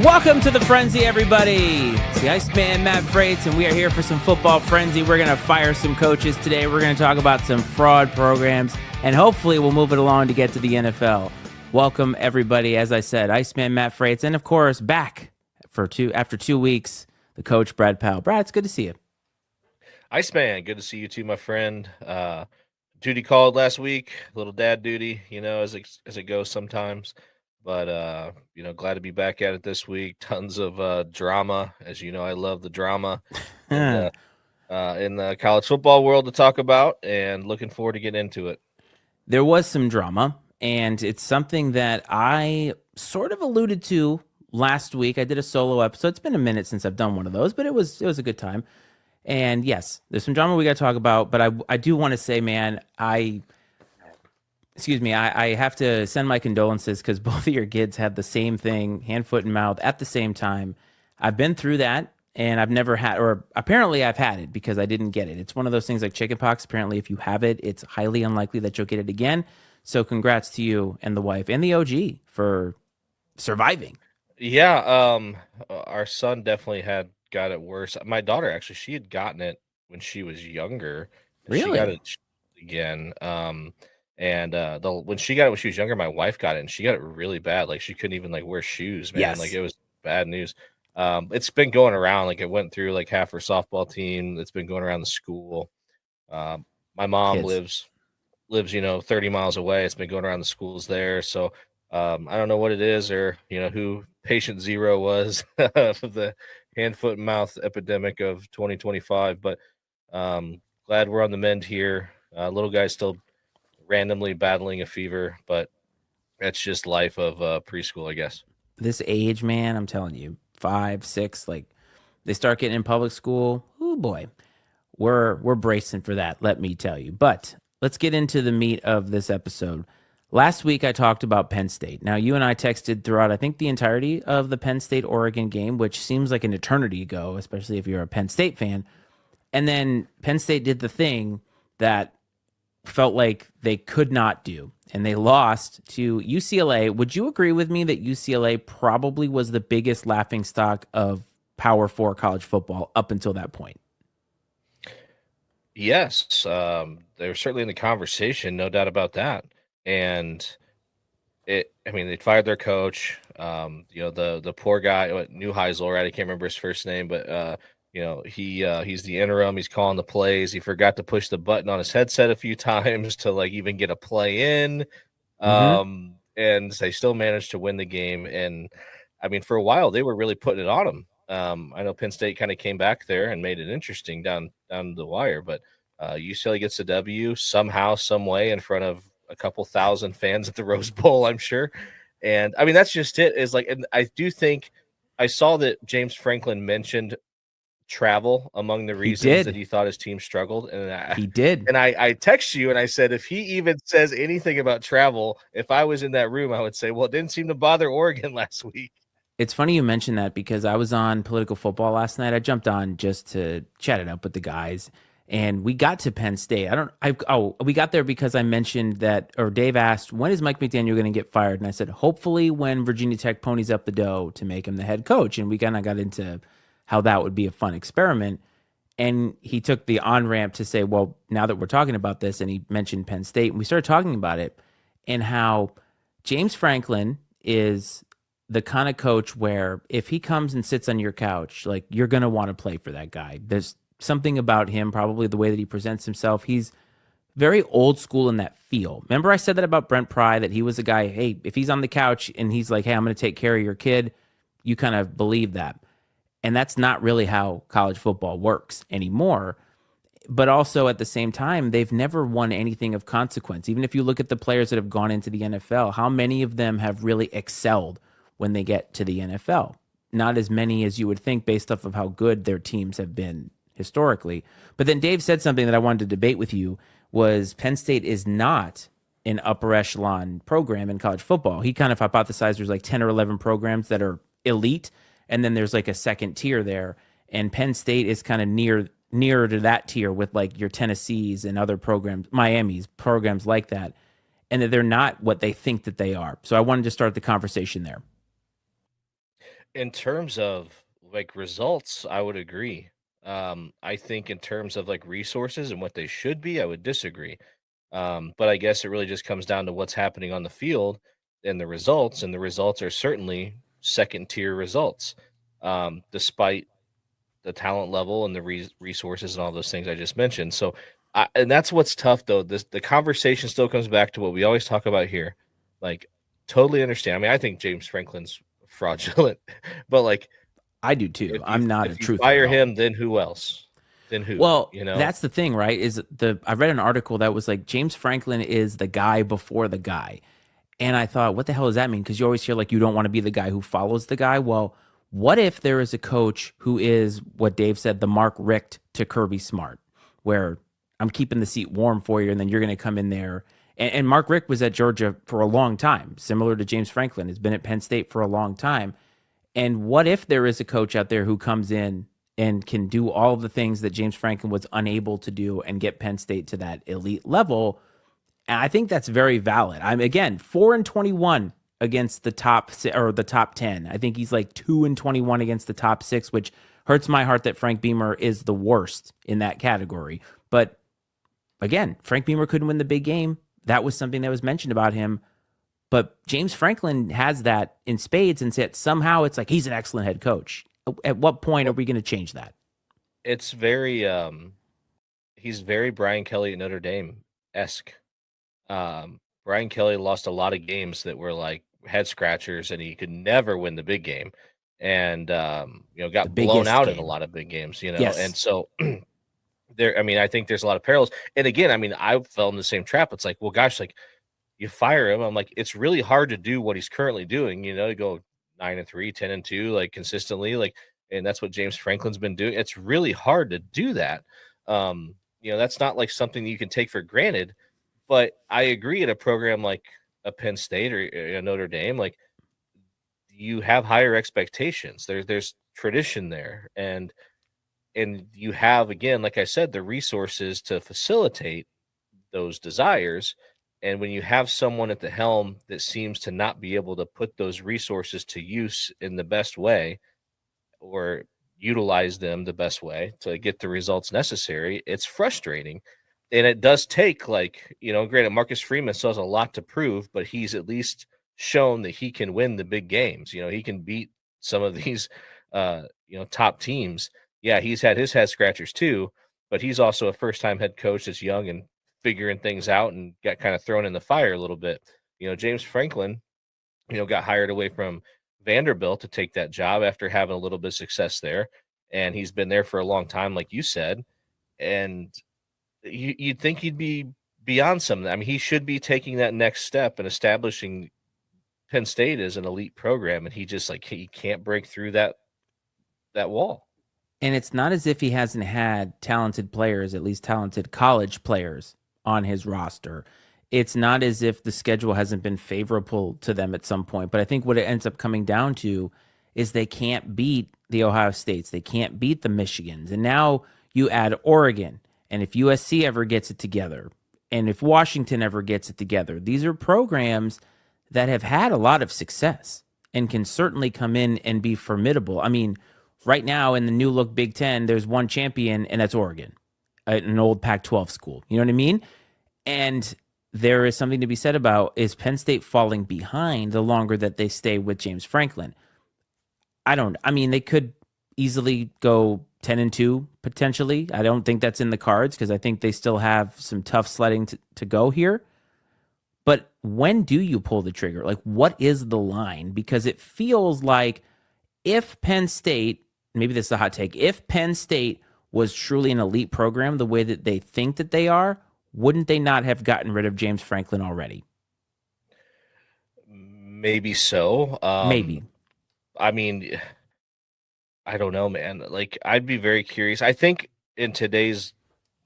Welcome to the Frenzy, everybody. It's the Iceman, Matt Freites, and we are here for some football frenzy. We're going to fire some coaches today. We're going to talk about some fraud programs, and hopefully we'll move it along to get to the NFL. Welcome, everybody. As I said, Iceman, Matt Freites, and of course, back after 2 weeks, the coach, Brad Powell. Brad, it's good to see you. Iceman, good to see you too, my friend. Duty called last week, little dad duty, as it goes sometimes. But glad to be back at it this week. Tons of drama, as you know, I love the drama in the college football world to talk about, and looking forward to getting into it. There was some drama, and it's something that I sort of alluded to last week. I did a solo episode. It's been a minute since I've done one of those, but it was a good time. And yes, there's some drama we got to talk about, but I do want to say, man, I have to send my condolences because both of your kids had the same thing, hand, foot, and mouth at the same time. I've been through that, and I've never had, or apparently I've had it because I didn't get it. It's one of those things like chickenpox. Apparently, if you have it, it's highly unlikely that you'll get it again. So congrats to you and the wife and the OG for surviving. Yeah, our son definitely got it worse. My daughter, actually, she had gotten it when she was younger. Really? She got it again. When she got it when she was younger, my wife got it, and she got it really bad. Like, she couldn't even wear shoes, man. Yes. Like, it was bad news. It's been going around. Like, it went through half her softball team. It's been going around the school. My mom lives 30 miles away. It's been going around the schools there. So I don't know what it is, or who patient zero was of the hand, foot, and mouth epidemic of 2025. But glad we're on the mend here. Little guy's still randomly battling a fever, but that's just life of preschool, I guess. This age, man, I'm telling you, 5, 6, they start getting in public school. Oh boy, we're bracing for that, let me tell you. But let's get into the meat of this episode. Last week, I talked about Penn State. Now, you and I texted throughout, I think, the entirety of the Penn State-Oregon game, which seems like an eternity ago, especially if you're a Penn State fan. And then Penn State did the thing that felt like they could not do, and they lost to UCLA. Would you agree with me that UCLA probably was the biggest laughingstock of Power 4 college football up until that point? Yes, they were certainly in the conversation, no doubt about that. And they fired their coach. The poor guy, Neuheisel, right? I can't remember his first name, but he's the interim. He's calling the plays. He forgot to push the button on his headset a few times to even get a play in. And they still managed to win the game. And for a while they were really putting it on him. I know Penn State kind of came back there and made it interesting down the wire, but UCLA gets a W somehow, some way, in front of a couple thousand fans at the Rose Bowl, I'm sure. And that's just it. And I do think I saw that James Franklin mentioned travel among the reasons that he thought his team struggled, and he did. And I text you and I said, if he even says anything about travel, if I was in that room, I would say, well, it didn't seem to bother Oregon last week. It's funny you mentioned that because I was on Political Football last night. I jumped on just to chat it up with the guys, and we got to Penn State. We got there because I mentioned that, or Dave asked, when is Mike McDaniel going to get fired? And I said, hopefully when Virginia Tech ponies up the dough to make him the head coach. And we kind of got into how that would be a fun experiment. And he took the on-ramp to say, well, now that we're talking about this, and he mentioned Penn State, and we started talking about it, and how James Franklin is the kind of coach where if he comes and sits on your couch, you're going to want to play for that guy. There's something about him, probably the way that he presents himself. He's very old school in that feel. Remember I said that about Brent Pry, that he was a guy, hey, if he's on the couch and he's like, hey, I'm going to take care of your kid, you kind of believe that. And that's not really how college football works anymore. But also at the same time, they've never won anything of consequence. Even if you look at the players that have gone into the NFL, how many of them have really excelled when they get to the NFL? Not as many as you would think based off of how good their teams have been historically. But then Dave said something that I wanted to debate with you, was Penn State is not an upper echelon program in college football. He kind of hypothesized there's 10 or 11 programs that are elite, and then there's a second tier there. And Penn State is kind of nearer to that tier with your Tennessees and other programs, Miami's, programs like that, and that they're not what they think that they are. So I wanted to start the conversation there. In terms of like results, I would agree. I think in terms of like resources and what they should be, I would disagree. But I guess it really just comes down to what's happening on the field and the results are certainly second tier results, despite the talent level and the resources and all those things I just mentioned. So, and that's what's tough though. The conversation still comes back to what we always talk about here. Like, totally understand. I mean, I think James Franklin's fraudulent, but like, I do too. I'm not a if you truther at fire all. him, then who else? Then who? Well, You know, that's the thing, right? Is I read an article that was like James Franklin is the guy before the guy. And I thought, what the hell does that mean? Because you always hear like you don't want to be the guy who follows the guy. Well, what if there is a coach who is what Dave said, the Mark Richt to Kirby Smart, where I'm keeping the seat warm for you, and then you're going to come in there. And Mark Richt was at Georgia for a long time, similar to James Franklin, has been at Penn State for a long time. And what if there is a coach out there who comes in and can do all of the things that James Franklin was unable to do and get Penn State to that elite level? And I think that's very valid. I'm again 4-21 against the or the top 10. I think he's like 2-21 against the top 6, which hurts my heart that Frank Beamer is the worst in that category. But again, Frank Beamer couldn't win the big game. That was something that was mentioned about him. But James Franklin has that in spades, and said somehow it's like he's an excellent head coach. At what point are we going to change that? it's very he's very Brian Kelly at Notre Dame esque. Brian Kelly lost a lot of games that were like head scratchers, and he could never win the big game, and The got blown biggest out in a game. lot of big games. And Yes. so there, I mean, I think there's a lot of parallels. And again, I mean, I fell in the same trap. It's like, well, gosh, like you fire him. I'm like, it's really hard to do what he's currently doing. To go 9-3, 10-2, like consistently, like, and that's what James Franklin's been doing. It's really hard to do that. That's not like something that you can take for granted. But I agree at a program like a Penn State or a Notre Dame, like you have higher expectations. There's tradition there, and you have, again, like I said, the resources to facilitate those desires. And when you have someone at the helm that seems to not be able to put those resources to use in the best way or utilize them the best way to get the results necessary, it's frustrating. And it does take, like, granted, Marcus Freeman still has a lot to prove, but he's at least shown that he can win the big games. He can beat some of these, top teams. Yeah, he's had his head scratchers too, but he's also a first time head coach that's young and figuring things out and got kind of thrown in the fire a little bit. James Franklin, got hired away from Vanderbilt to take that job after having a little bit of success there. And he's been there for a long time, like you said. And you'd think he'd be beyond some of that. I mean, he should be taking that next step and establishing Penn State as an elite program. And he just he can't break through that wall. And it's not as if he hasn't had talented players, at least talented college players, on his roster. It's not as if the schedule hasn't been favorable to them at some point. But I think what it ends up coming down to is they can't beat the Ohio States. They can't beat the Michigans. And now you add Oregon. And if USC ever gets it together, and if Washington ever gets it together, these are programs that have had a lot of success and can certainly come in and be formidable. I mean, right now in the new look Big Ten, there's one champion, and that's Oregon, an old Pac 12 school. You know what I mean? And there is something to be said about is Penn State falling behind the longer that they stay with James Franklin. I mean, they could easily go 10-2 potentially. I don't think that's in the cards because I think they still have some tough sledding to go here. But when do you pull the trigger? Like, what is the line? Because it feels like if Penn State, maybe this is a hot take, if Penn State was truly an elite program the way that they think that they are, wouldn't they not have gotten rid of James Franklin already? Maybe so. Maybe. I mean, I don't know, man. Like, I'd be very curious. I think in today's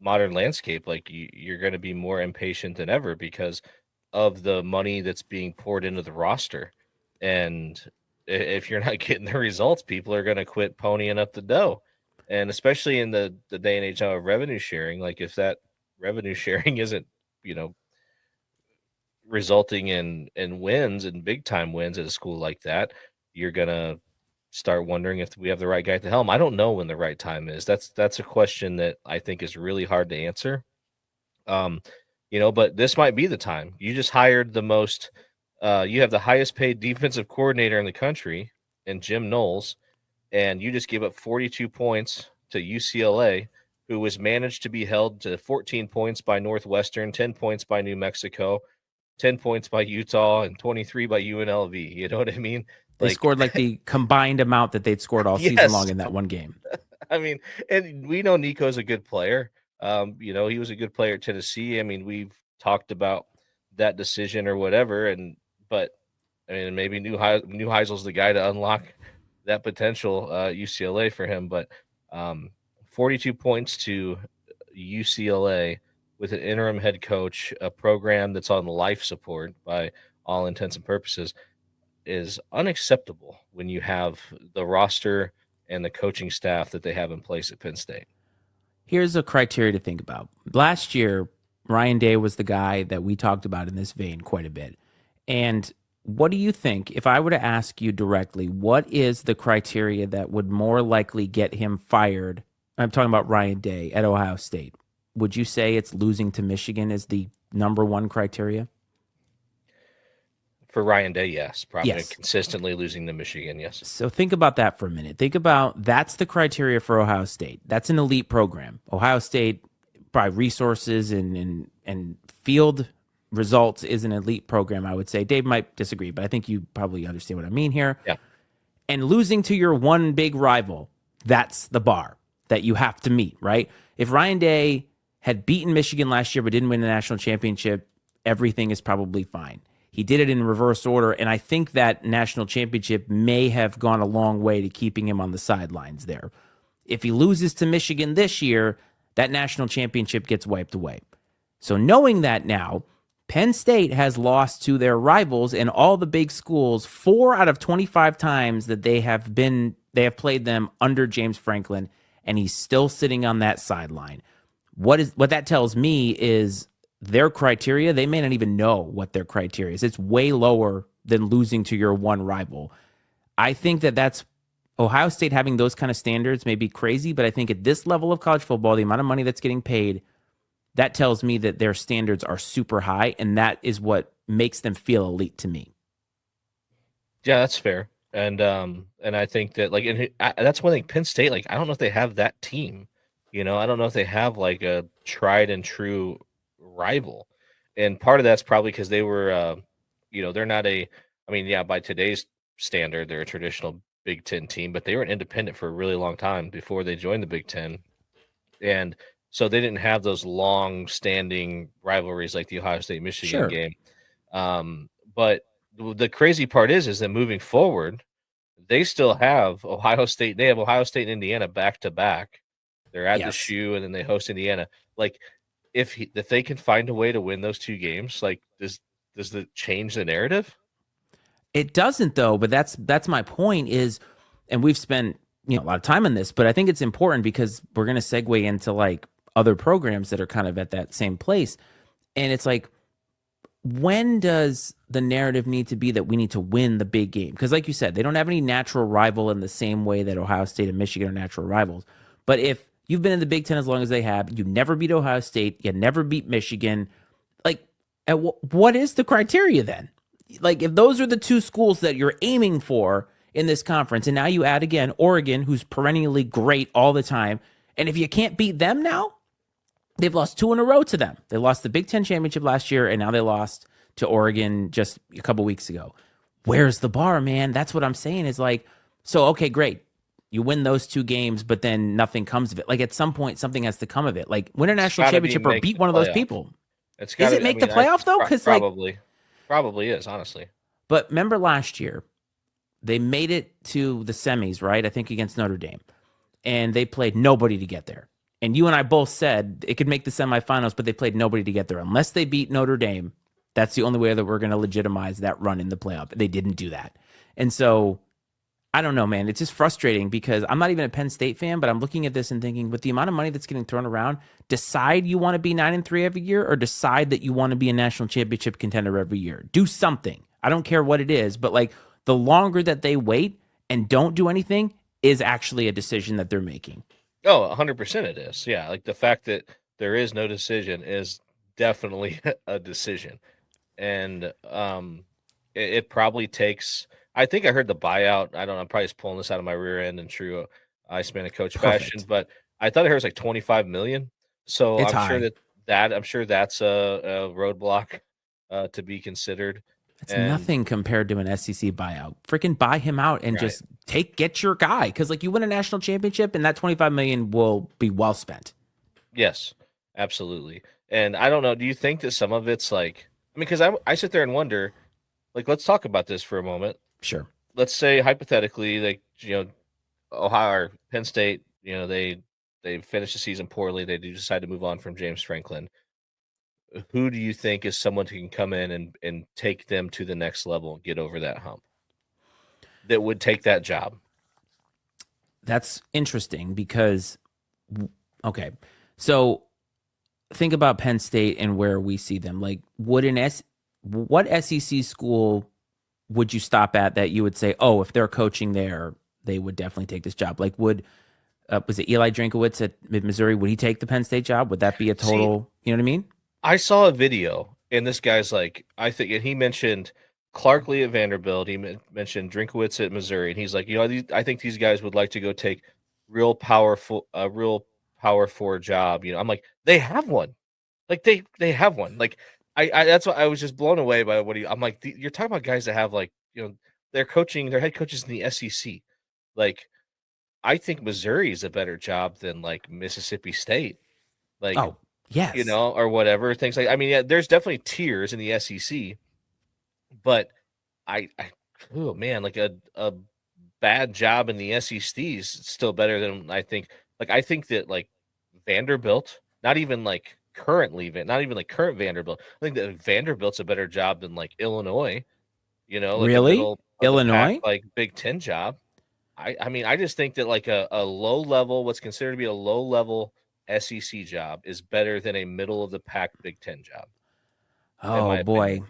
modern landscape, like you're going to be more impatient than ever because of the money that's being poured into the roster. And if you're not getting the results, people are going to quit ponying up the dough. And especially in the day and age now of revenue sharing, like if that revenue sharing isn't, resulting in wins and big time wins at a school like that, you're gonna start wondering if we have the right guy at the helm. I don't know when the right time is. That's a question that I think is really hard to answer. Um, but this might be the time. You just hired the most you have the highest paid defensive coordinator in the country in Jim Knowles, and you just gave up 42 points to UCLA, who was managed to be held to 14 points by Northwestern, 10 points by New Mexico, 10 points by Utah, and 23 by UNLV. You know what I mean? They scored like the combined amount that they'd scored all season long in that one game. I mean, and we know Nico's a good player. He was a good player at Tennessee. I mean, we've talked about that decision or whatever, but I mean, maybe New Heisel's the guy to unlock that potential UCLA for him. But 42 points to UCLA with an interim head coach, a program that's on life support by all intents and purposes, is unacceptable when you have the roster and the coaching staff that they have in place at Penn State. Here's a criteria to think about. Last year, Ryan Day was the guy that we talked about in this vein quite a bit. And what do you think, if I were to ask you directly, what is the criteria that would more likely get him fired? I'm talking about Ryan Day at Ohio State. Would you say it's losing to Michigan is the number one criteria? For Ryan Day, yes. Probably yes. Consistently losing to Michigan, yes. So think about that for a minute. Think about that's the criteria for Ohio State. That's an elite program. Ohio State, by resources and field results, is an elite program, I would say. Dave might disagree, but I think you probably understand what I mean here. Yeah. And losing to your one big rival, that's the bar that you have to meet, right? If Ryan Day had beaten Michigan last year but didn't win the national championship, everything is probably fine. He did it in reverse order, and I think that national championship may have gone a long way to keeping him on the sidelines there. If he loses to Michigan this year, that national championship gets wiped away. So knowing that now, Penn State has lost to their rivals in all the big schools 4 out of 25 times that they have played them under James Franklin, and he's still sitting on that sideline. What that tells me is their criteria, they may not even know what their criteria is. It's way lower than losing to your one rival. I think that's Ohio State having those kind of standards may be crazy, but I think at this level of college football, the amount of money that's getting paid, that tells me that their standards are super high, and that is what makes them feel elite to me. Yeah, that's fair. And I think that that's one thing. Penn State, I don't know if they have that team. I don't know if they have like a tried and true rival, and part of that's probably because they were, they're not by today's standard, they're a traditional Big Ten team, but they were an independent for a really long time before they joined the Big Ten, and so they didn't have those long-standing rivalries like the Ohio State-Michigan game. But the crazy part is that moving forward, they still have Ohio State. They have Ohio State and Indiana back to back. They're at the Shoe, and then they host Indiana. If they can find a way to win those two games, does it change the narrative? It doesn't, though. But that's my point is, and we've spent a lot of time on this, but I think it's important because we're going to segue into other programs that are kind of at that same place, and it's when does the narrative need to be that we need to win the big game? Because like you said, they don't have any natural rival in the same way that Ohio State and Michigan are natural rivals. But if you've been in the Big Ten as long as they have, you never beat Ohio State, you never beat Michigan, what is the criteria then? If those are the two schools that you're aiming for in this conference, and now you add again Oregon, who's perennially great all the time, and if you can't beat them now, they've lost 2 in a row to them. They lost the Big Ten championship last year, and now they lost to Oregon just a couple weeks ago. Where's the bar, man? That's what I'm saying is so, okay, great. You win those 2 games, but then nothing comes of it. At some point, something has to come of it. Win a national championship or beat one of those people. Is it make the playoff, though? Because Probably is, honestly. But remember last year, they made it to the semis, right? I think against Notre Dame. And they played nobody to get there. And you and I both said it could make the semifinals, but they played nobody to get there. Unless they beat Notre Dame, that's the only way that we're going to legitimize that run in the playoff. They didn't do that. And so, I don't know, man. It's just frustrating because I'm not even a Penn State fan, but I'm looking at this and thinking, with the amount of money that's getting thrown around, decide you want to be 9-3 every year or decide that you want to be a national championship contender every year. Do something. I don't care what it is, but the longer that they wait, and don't do anything is actually a decision that they're making. Oh, 100% it is. Yeah, like the fact that there is no decision is definitely a decision. And it probably takes, I think I heard the buyout. I don't know, I'm probably just pulling this out of my rear end in true Iceman and coach fashion, Perfect. but I thought I heard it was like 25 million. So It's I'm sure high. that that's a roadblock to be considered. It's And nothing compared to an SEC buyout. Freaking buy him out and right. just get your guy, because like you win a national championship and that 25 million will be well spent. Yes, absolutely. And I don't know, do you think that some of it's like, I mean, because I sit there and wonder, like, let's talk about this for a moment. Sure. Let's say hypothetically, like, Ohio or Penn State, they finish the season poorly. They do decide to move on from James Franklin. Who do you think is someone who can come in and take them to the next level and get over that hump that would take that job? That's interesting because, okay, so think about Penn State and where we see them. Like, what SEC school would you stop at that you would say, oh, if they're coaching there, they would definitely take this job? Like, was it Eli Drinkowitz at Missouri? Would he take the Penn State job? Would that be a See, total? You know what I mean? I saw a video, and this guy's like, I think, and he mentioned Clark Lee at Vanderbilt. He mentioned Drinkowitz at Missouri, and he's like, I think these guys would like to go take real power forward job. I'm like, they have one, like they have one. Like I that's what I was just blown away by what I'm like. You're talking about guys that have like they're coaching, their head coaches in the SEC. Like I think Missouri is a better job than like Mississippi State. Like Oh, yes. or whatever things like. I mean, yeah, there's definitely tiers in the SEC, but I oh man, like a bad job in the SEC is still better than I think. Like I think that like Vanderbilt, not even like not even like current Vanderbilt. I think that Vanderbilt's a better job than like Illinois. Like a Really? middle of the pack, Illinois? like Big Ten job. I mean, I just think that like a low level, what's considered to be a low level SEC job is better than a middle of the pack Big Ten job, in Oh my opinion. boy.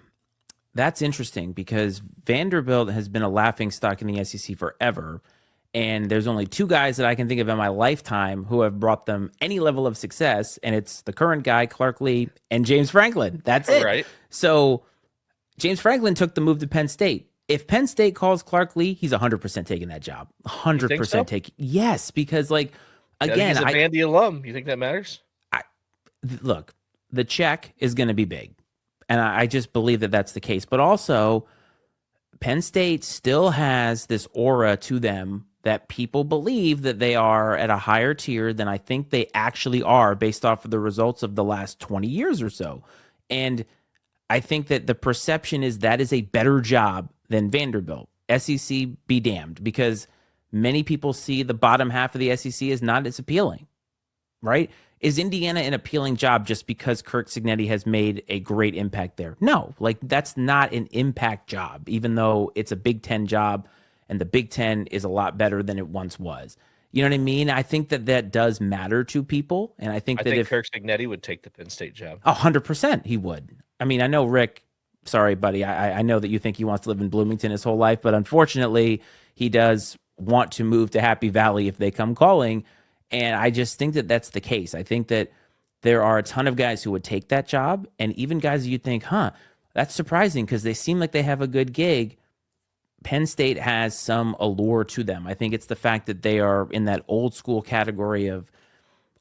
That's interesting because Vanderbilt has been a laughing stock in the SEC forever. And there's only two guys that I can think of in my lifetime who have brought them any level of success. And it's the current guy, Clark Lee, and James Franklin. That's it. Right? So James Franklin took the move to Penn State. If Penn State calls Clark Lee, he's 100% taking that job. You think 100% so? taking. Yes, because like, Yeah, I think again, he's a Vandy alum. You think that matters? I look, the check is going to be big. And I just believe that that's the case. But also, Penn State still has this aura to them that people believe that they are at a higher tier than I think they actually are based off of the results of the last 20 years or so. And I think that the perception is that is a better job than Vanderbilt. SEC be damned, because many people see the bottom half of the SEC as not as appealing, right? Is Indiana an appealing job just because Kirk Cignetti has made a great impact there? No, like that's not an impact job, even though it's a Big Ten job and the Big Ten is a lot better than it once was. You know what I mean? I think that that does matter to people. And I think I that think if Kirk Cignetti would take the Penn State job. 100% he would. I mean, I know Rick, sorry, buddy. I know that you think he wants to live in Bloomington his whole life, but unfortunately, he does want to move to Happy Valley if they come calling. And I just think that that's the case. I think that there are a ton of guys who would take that job, and even guys you think, that's surprising because they seem like they have a good gig. Penn State has some allure to them. I think it's the fact that they are in that old school category of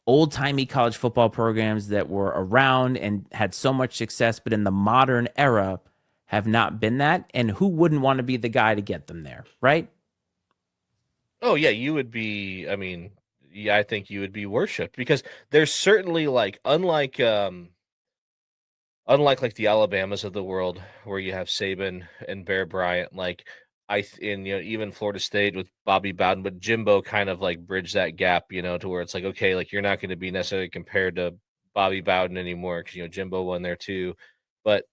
old timey college football programs that were around and had so much success, but in the modern era have not been that. And who wouldn't want to be the guy to get them there, right? Oh yeah, you would be. I mean, yeah, I think you would be worshipped because there's certainly like unlike like the Alabamas of the world where you have Saban and Bear Bryant, like in even Florida State with Bobby Bowden, but Jimbo kind of like bridged that gap, to where it's like, okay, like you're not going to be necessarily compared to Bobby Bowden anymore because Jimbo won there too. But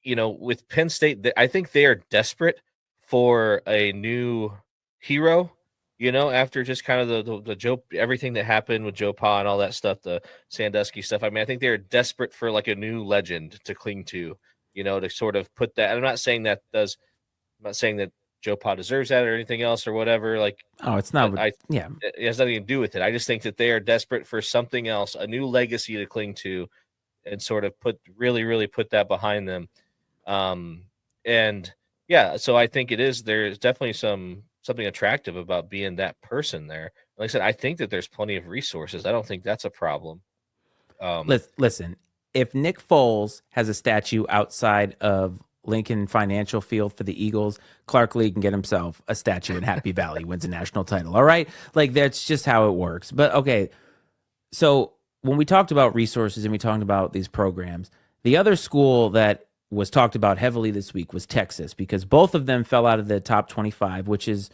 with Penn State, I think they are desperate for a new hero. After just kind of the Joe, everything that happened with Joe Pa and all that stuff, the Sandusky stuff. I mean, I think they're desperate for like a new legend to cling to, to sort of put that. I'm not saying that Joe Pa deserves that or anything else or whatever. Like, Oh, it's not. Yeah. It has nothing to do with it. I just think that they are desperate for something else, a new legacy to cling to, and sort of really put that behind them. And yeah, so I think there's definitely something attractive about being that person there. Like I said, I think that there's plenty of resources. I don't think that's a problem. Listen, if Nick Foles has a statue outside of Lincoln Financial Field for the Eagles, Clark Lee can get himself a statue in Happy Valley, wins a national title. All right. Like, that's just how it works. But okay. So when we talked about resources and we talked about these programs, the other school that was talked about heavily this week was Texas, because both of them fell out of the top 25, which is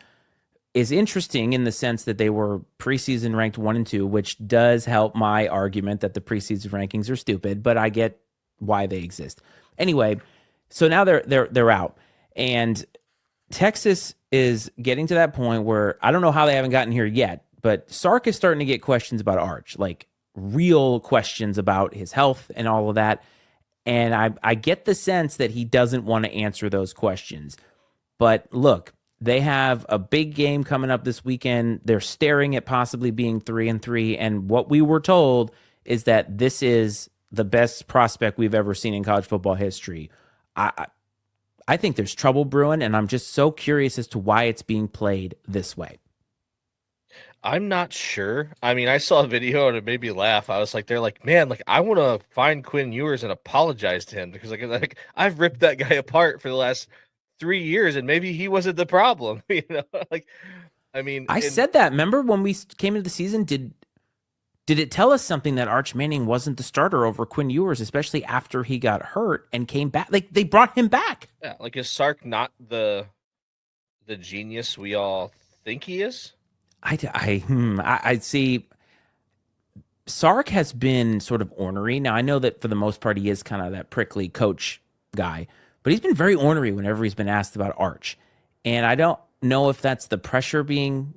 interesting in the sense that they were preseason ranked 1 and 2, which does help my argument that the preseason rankings are stupid, but I get why they exist. Anyway, so now they're out, and Texas is getting to that point where I don't know how they haven't gotten here yet, but Sark is starting to get questions about Arch, like real questions about his health and all of that. And I get the sense that he doesn't want to answer those questions. But look, they have a big game coming up this weekend. They're staring at possibly being 3-3. And what we were told is that this is the best prospect we've ever seen in college football history. I think there's trouble brewing, and I'm just so curious as to why it's being played this way. I'm not sure. I mean, I saw a video and it made me laugh. I was like, they're like, man, like I want to find Quinn Ewers and apologize to him because like I've ripped that guy apart for the last 3 years and maybe he wasn't the problem. Like, I mean, I said that. Remember when we came into the season? Did it tell us something that Arch Manning wasn't the starter over Quinn Ewers, especially after he got hurt and came back? Like, they brought him back. Yeah, like, is Sark not the genius we all think he is? I see. Sark has been sort of ornery. Now, I know that for the most part, he is kind of that prickly coach guy, but he's been very ornery whenever he's been asked about Arch. And I don't know if that's the pressure being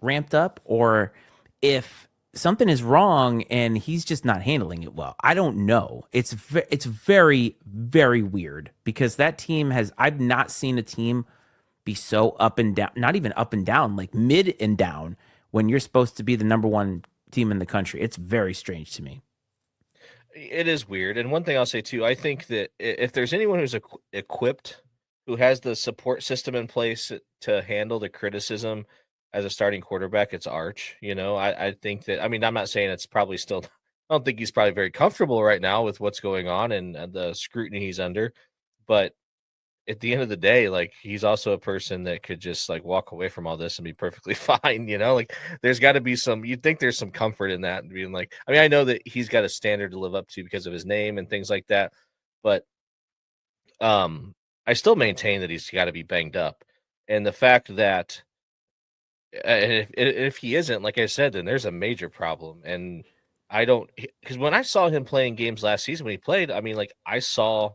ramped up or if something is wrong and he's just not handling it well. I don't know. It's very, very weird because that team I've not seen a team be so up and down, not even up and down, like mid and down when you're supposed to be the number one team in the country. It's very strange to me. It is weird. And one thing I'll say too, I think that if there's anyone who's equipped, who has the support system in place to handle the criticism as a starting quarterback, it's Arch. I think that, I mean, I'm not saying it's probably still, I don't think he's probably very comfortable right now with what's going on and the scrutiny he's under, but at the end of the day, like, he's also a person that could just like walk away from all this and be perfectly fine. Like there's got to be you'd think there's some comfort in that, being like, I mean, I know that he's got a standard to live up to because of his name and things like that, but I still maintain that he's got to be banged up. And the fact that if he isn't, like I said, then there's a major problem. And because when I saw him playing games last season when he played, I mean, like, I saw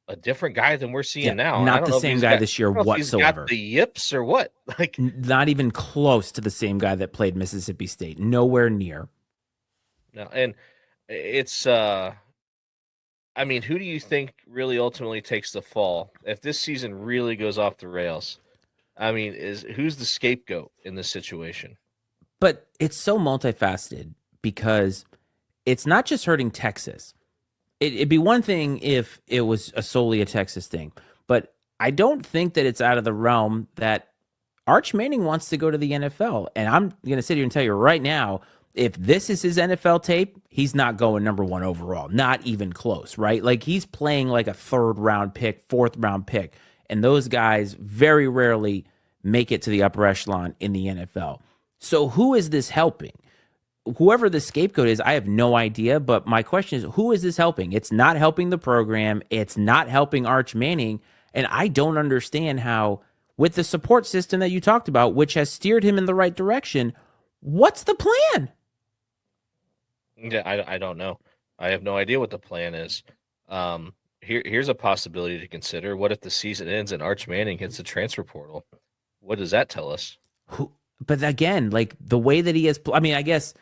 a different guy than we're seeing now. Not the same guy this year whatsoever. He's got the yips or what? Like, not even close to the same guy that played Mississippi State. Nowhere near. No, and it's I mean, who do you think really ultimately takes the fall if this season really goes off the rails? I mean, who's the scapegoat in this situation? But it's so multifaceted because it's not just hurting Texas. It'd be one thing if it was solely a Texas thing, but I don't think that it's out of the realm that Arch Manning wants to go to the NFL. And I'm going to sit here and tell you right now, if this is his NFL tape, he's not going number 1 overall, not even close, right? Like, he's playing like a 3rd round pick, 4th round pick. And those guys very rarely make it to the upper echelon in the NFL. So who is this helping? Whoever the scapegoat is, I have no idea. But my question is, who is this helping? It's not helping the program. It's not helping Arch Manning. And I don't understand how, with the support system that you talked about, which has steered him in the right direction, what's the plan? Yeah, I don't know. I have no idea what the plan is. Here's a possibility to consider. What if the season ends and Arch Manning hits the transfer portal? What does that tell us? But again, like, the way that he has, I mean, I guess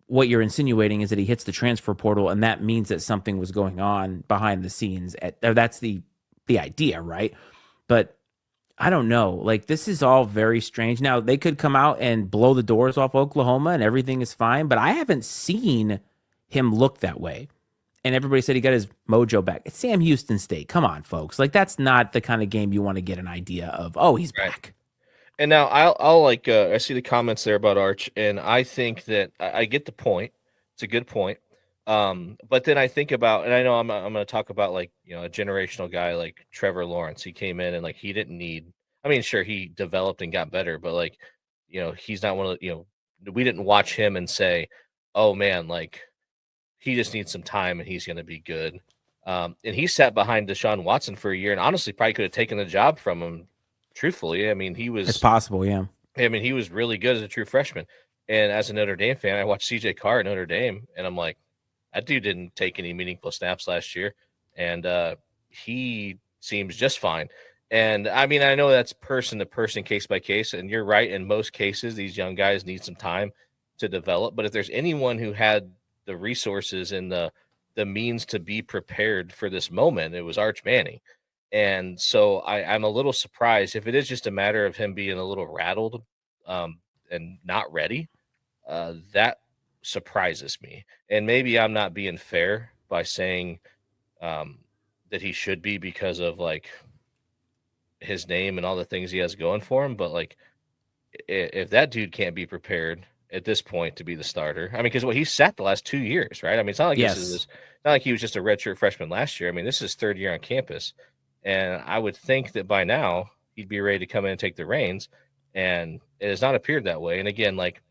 what you're insinuating is that he hits the transfer portal, and that means that something was going on behind the scenes. That's the idea, right? But I don't know. Like, this is all very strange. Now, they could come out and blow the doors off Oklahoma and everything is fine, but I haven't seen him look that way. And everybody said he got his mojo back. It's Sam Houston State. Come on, folks. Like, that's not the kind of game you want to get an idea of. Oh, he's Right. back. And now I'll like I see the comments there about Arch, and I think that I get the point. It's a good point. But then I think about, and I know I'm going to talk about like a generational guy like Trevor Lawrence. He came in and like he didn't need. I mean, sure he developed and got better, but like he's not one of the we didn't watch him and say, oh man, like he just needs some time and he's going to be good. And he sat behind Deshaun Watson for a year and honestly probably could have taken the job from him. Truthfully, I mean, It's possible, yeah. I mean, he was really good as a true freshman. And as a Notre Dame fan, I watched CJ Carr at Notre Dame, and I'm like, that dude didn't take any meaningful snaps last year, and he seems just fine. And I mean, I know that's person to person, case by case, and you're right. In most cases, these young guys need some time to develop. But if there's anyone who had the resources and the means to be prepared for this moment, it was Arch Manning. And so I'm a little surprised if it is just a matter of him being a little rattled and not ready. That surprises me. And maybe I'm not being fair by saying that he should be because of like his name and all the things he has going for him. But like, if that dude can't be prepared at this point to be the starter, I mean, because he sat the last 2 years, right? I mean, it's not like Yes. not like he was just a redshirt freshman last year. I mean, this is his third year on campus. And I would think that by now he'd be ready to come in and take the reins. And it has not appeared that way. And again, like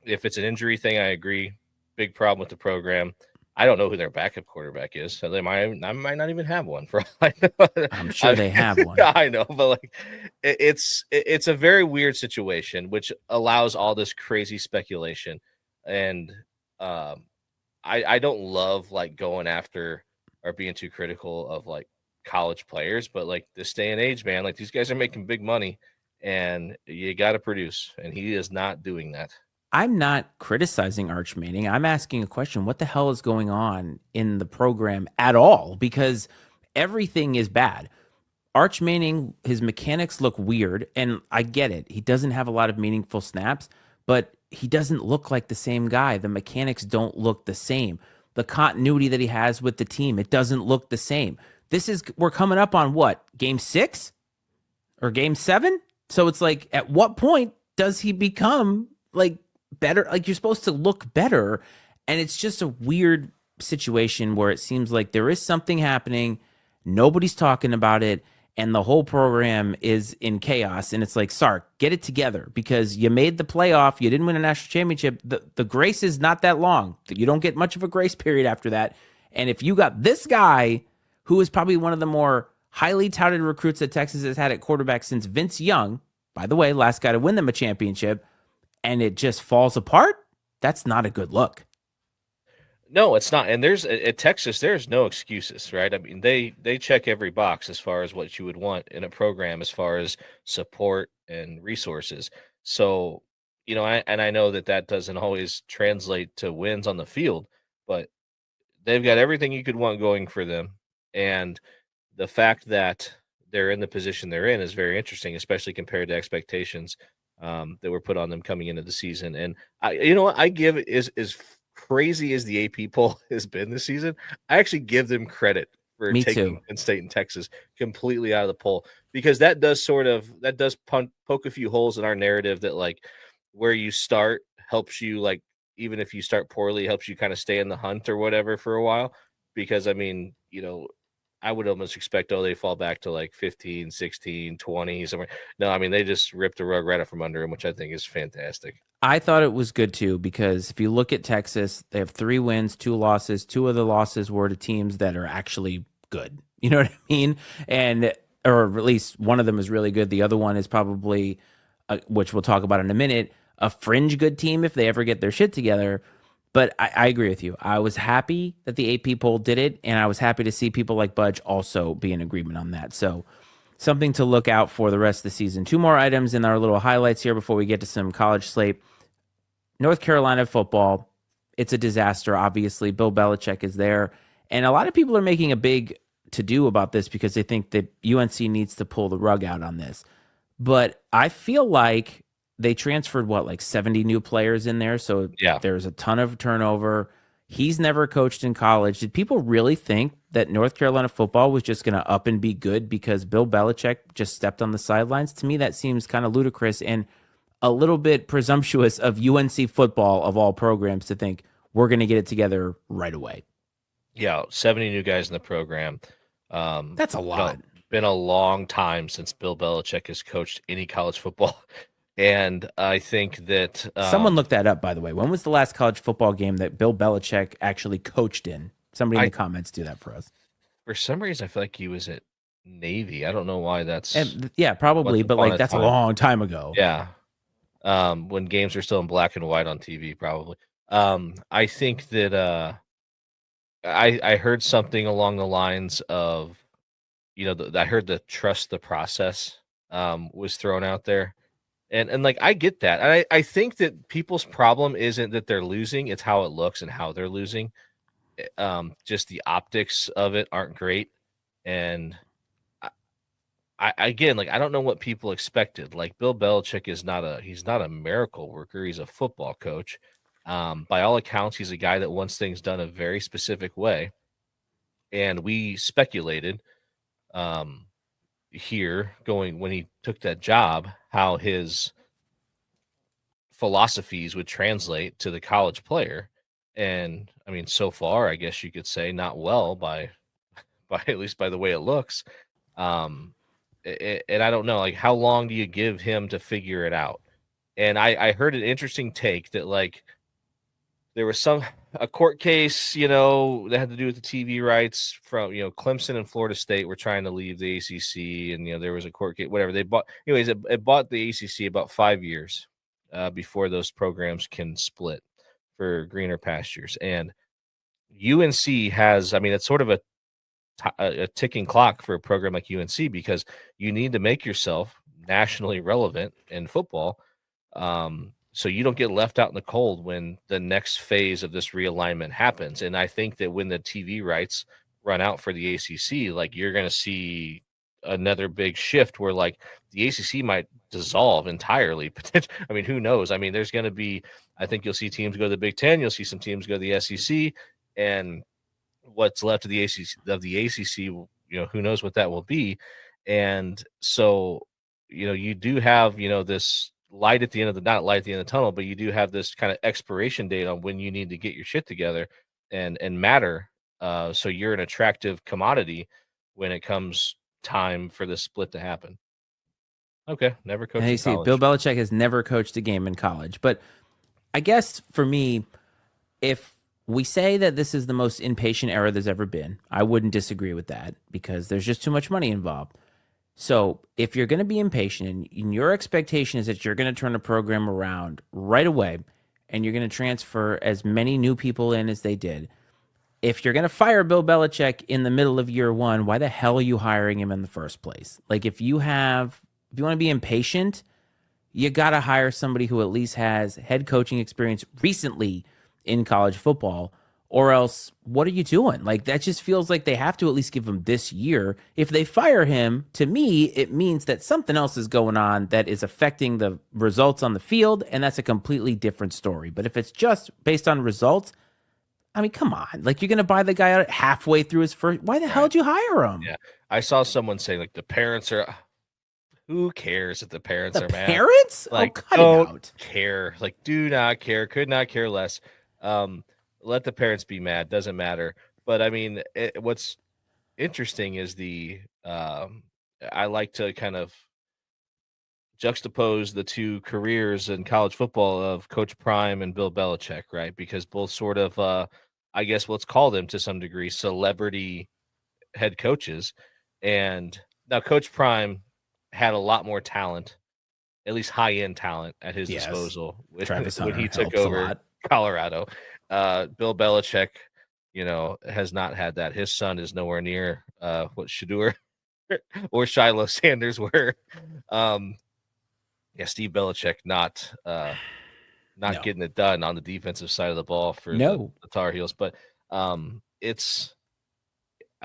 if it's an injury thing, I agree. Big problem with the program. I don't know who their backup quarterback is. So I might not even have one for all I know. I'm sure they have one. I know, but like it's a very weird situation, which allows all this crazy speculation. And I don't love like going after or being too critical of like college players, but like this day and age, man, like these guys are making big money and you got to produce, and he is not doing that. I'm not criticizing Arch Manning. I'm asking a question. What the hell is going on in the program at all? Because everything is bad. Arch Manning, his mechanics look weird, and I get it. He doesn't have a lot of meaningful snaps, but he doesn't look like the same guy. The mechanics don't look the same. The continuity that he has with the team, it doesn't look the same. We're coming up on what? Game 6 or game 7? So it's like, at what point does he become like better? Like, you're supposed to look better. And it's just a weird situation where it seems like there is something happening. Nobody's talking about it. And the whole program is in chaos. And it's like, Sark, get it together because you made the playoff. You didn't win a national championship. The grace is not that long. You don't get much of a grace period after that. And if you got this guy, who is probably one of the more highly touted recruits that Texas has had at quarterback since Vince Young, by the way, last guy to win them a championship, and it just falls apart, that's not a good look. No, it's not. And there's at Texas, there's no excuses, right? I mean, they check every box as far as what you would want in a program, as far as support and resources. So, I know that doesn't always translate to wins on the field, but they've got everything you could want going for them. And the fact that they're in the position they're in is very interesting, especially compared to expectations that were put on them coming into the season. And I give as crazy as the AP poll has been this season, I actually give them credit for Me taking too. Penn State and Texas completely out of the poll, because that does poke a few holes in our narrative that like where you start helps you, like even if you start poorly, helps you kind of stay in the hunt or whatever for a while. Because I mean, I would almost expect, they fall back to like 15, 16, 20 somewhere. No, I mean, they just ripped the rug right out from under them, which I think is fantastic. I thought it was good too, because if you look at Texas, they have 3 wins, 2 losses. 2 of the losses were to teams that are actually good. You know what I mean? And, or at least one of them is really good. The other one is probably, which we'll talk about in a minute, a fringe good team if they ever get their shit together. But I agree with you. I was happy that the AP poll did it, and I was happy to see people like Budge also be in agreement on that. So something to look out for the rest of the season. 2 more items in our little highlights here before we get to some college slate. North Carolina football, it's a disaster, obviously. Bill Belichick is there. And a lot of people are making a big to do about this because they think that UNC needs to pull the rug out on this. But I feel like they transferred like 70 new players in there, so Yeah. there's a ton of turnover. He's never coached in college. Did people really think that North Carolina football was just going to up and be good because Bill Belichick just stepped on the sidelines? To me, that seems kind of ludicrous and a little bit presumptuous of UNC football, of all programs, to think we're going to get it together right away. Yeah, 70 new guys in the program. That's a lot. Been a long time since Bill Belichick has coached any college football. And I think that someone looked that up, by the way. When was the last college football game that Bill Belichick actually coached in? Somebody in the comments do that for us. For some reason, I feel like he was at Navy. I don't know why that's. Yeah, probably, but like that's a long time ago. Yeah. When games are still in black and white on TV, probably. I think that I heard something along the lines of, I heard the trust the process was thrown out there. And like, I get that. And I think that people's problem isn't that they're losing, it's how it looks and how they're losing. Just the optics of it aren't great. And I again, like, I don't know what people expected. Like, Bill Belichick he's not a miracle worker. He's a football coach. By all accounts, he's a guy that wants things done a very specific way. And we speculated here when he took that job, how his philosophies would translate to the college player. And I mean, so far, I guess you could say not well by at least by the way it looks. And I don't know, like, how long do you give him to figure it out? And I heard an interesting take that, like, there was a court case, that had to do with the TV rights from, Clemson and Florida State were trying to leave the ACC, and, there was a court case, whatever they bought. Anyways, it bought the ACC about 5 years before those programs can split for greener pastures. And UNC has, I mean, it's sort of a ticking clock for a program like UNC, because you need to make yourself nationally relevant in football. So you don't get left out in the cold when the next phase of this realignment happens. And I think that when the TV rights run out for the ACC, like, you're going to see another big shift where, like, the ACC might dissolve entirely. I mean, who knows? I mean, there's going to be, I think you'll see teams go to the Big Ten. You'll see some teams go to the SEC, and what's left of the ACC, who knows what that will be. And so, you do have, this light at the end of not light at the end of the tunnel, but you do have this kind of expiration date on when you need to get your shit together and matter. So you're an attractive commodity when it comes time for the split to happen. Okay, never coached in college. Bill Belichick has never coached a game in college, but I guess for me, if we say that this is the most impatient era there's ever been, I wouldn't disagree with that, because there's just too much money involved. So if you're going to be impatient and your expectation is that you're going to turn a program around right away and you're going to transfer as many new people in as they did, if you're going to fire Bill Belichick in the middle of year one, why the hell are you hiring him in the first place? Like, if you want to be impatient, you got to hire somebody who at least has head coaching experience recently in college football, or else what are you doing? Like, that just feels like they have to at least give him this year. If they fire him, to me, it means that something else is going on that is affecting the results on the field, and that's a completely different story. But if it's just based on results, I mean, come on. Like, you're going to buy the guy out halfway through his first. Why the hell did you hire him? Yeah. I saw someone say, like, the parents are. Who cares if the parents are mad? Parents? Like, cut it out. Care. Like, do not care. Could not care less. Let the parents be mad. Doesn't matter. But I mean, what's interesting is I like to kind of juxtapose the two careers in college football of Coach Prime and Bill Belichick, right? Because both sort of, I guess, let's call them to some degree celebrity head coaches. And now Coach Prime had a lot lot talent, at least high-end talent, at his disposal when he took over Colorado. Bill Belichick, has not had that. His son is nowhere near what Shedeur or Shiloh Sanders were. Steve Belichick not getting it done on the defensive side of the ball for the Tar Heels. But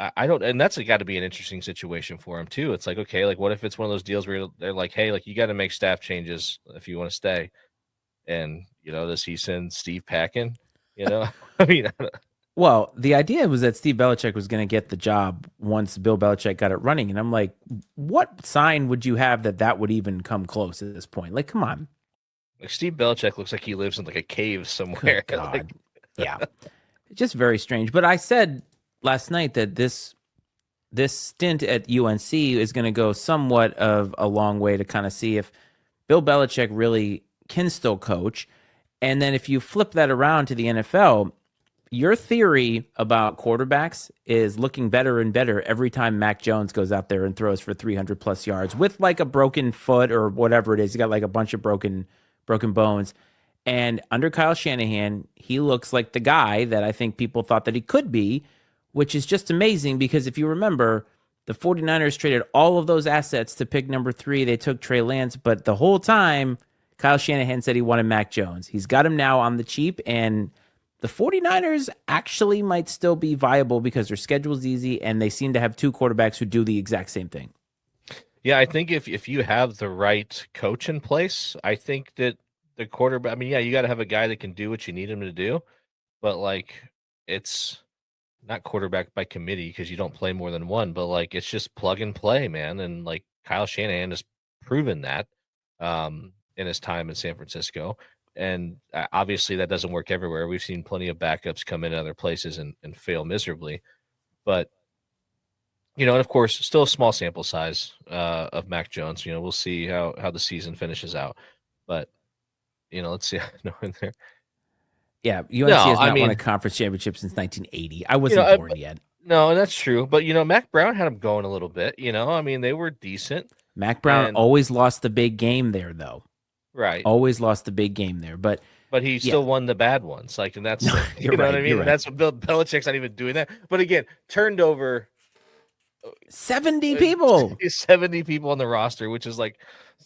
I don't, and that's got to be an interesting situation for him too. It's like, okay, like what if it's one of those deals where they're like, hey, like you got to make staff changes if you want to stay, and does he send Steve packing? I mean, Well, the idea was that Steve Belichick was going to get the job once Bill Belichick got it running. And I'm like, what sign would you have that that would even come close at this point? Like, come on. like Steve Belichick looks like he lives in like a cave Good somewhere. God. Like, Yeah. Just very strange. But I said last night that this stint at UNC is going to go somewhat of a long way to kind of see if Bill Belichick really can still coach. And then if you flip that around to the NFL, your theory about quarterbacks is looking better and better every time Mac Jones goes out there and throws for 300 plus yards with like a broken foot or whatever it is. He got like a bunch of broken bones. And under Kyle Shanahan, he looks like the guy that I think people thought that he could be, which is just amazing because if you remember, the 49ers traded all of those assets to pick number 3. They took Trey Lance, but the whole time, Kyle Shanahan said he wanted Mac Jones. He's got him now on the cheap, and the 49ers actually might still be viable because their schedule's easy, and they seem to have 2 quarterbacks who do the exact same thing. yeah, I think if you have the right coach in place, I think that the quarterback. I mean, yeah, you got to have a guy that can do what you need him to do, but like it's not quarterback by committee because you don't play more than one, but like it's just plug and play, man. And like Kyle Shanahan has proven that in his time in San Francisco. And obviously that doesn't work everywhere. We've seen plenty of backups come in other places and fail miserably. But, and of course, still a small sample size of Mac Jones. We'll see how the season finishes out. But, let's see. No, in there. Yeah, UNC No, has I not won mean, a conference championship since 1980. I wasn't born yet. No, that's true. But, Mac Brown had them going a little bit. I mean, they were decent. Mac Brown always lost the big game there, though. Right. Always lost the big game there. But he still won the bad ones. Like, and that's, you're right, what I mean? Right. That's what Belichick's not even doing that. But again, turned over 70 people. 70 people on the roster, which is like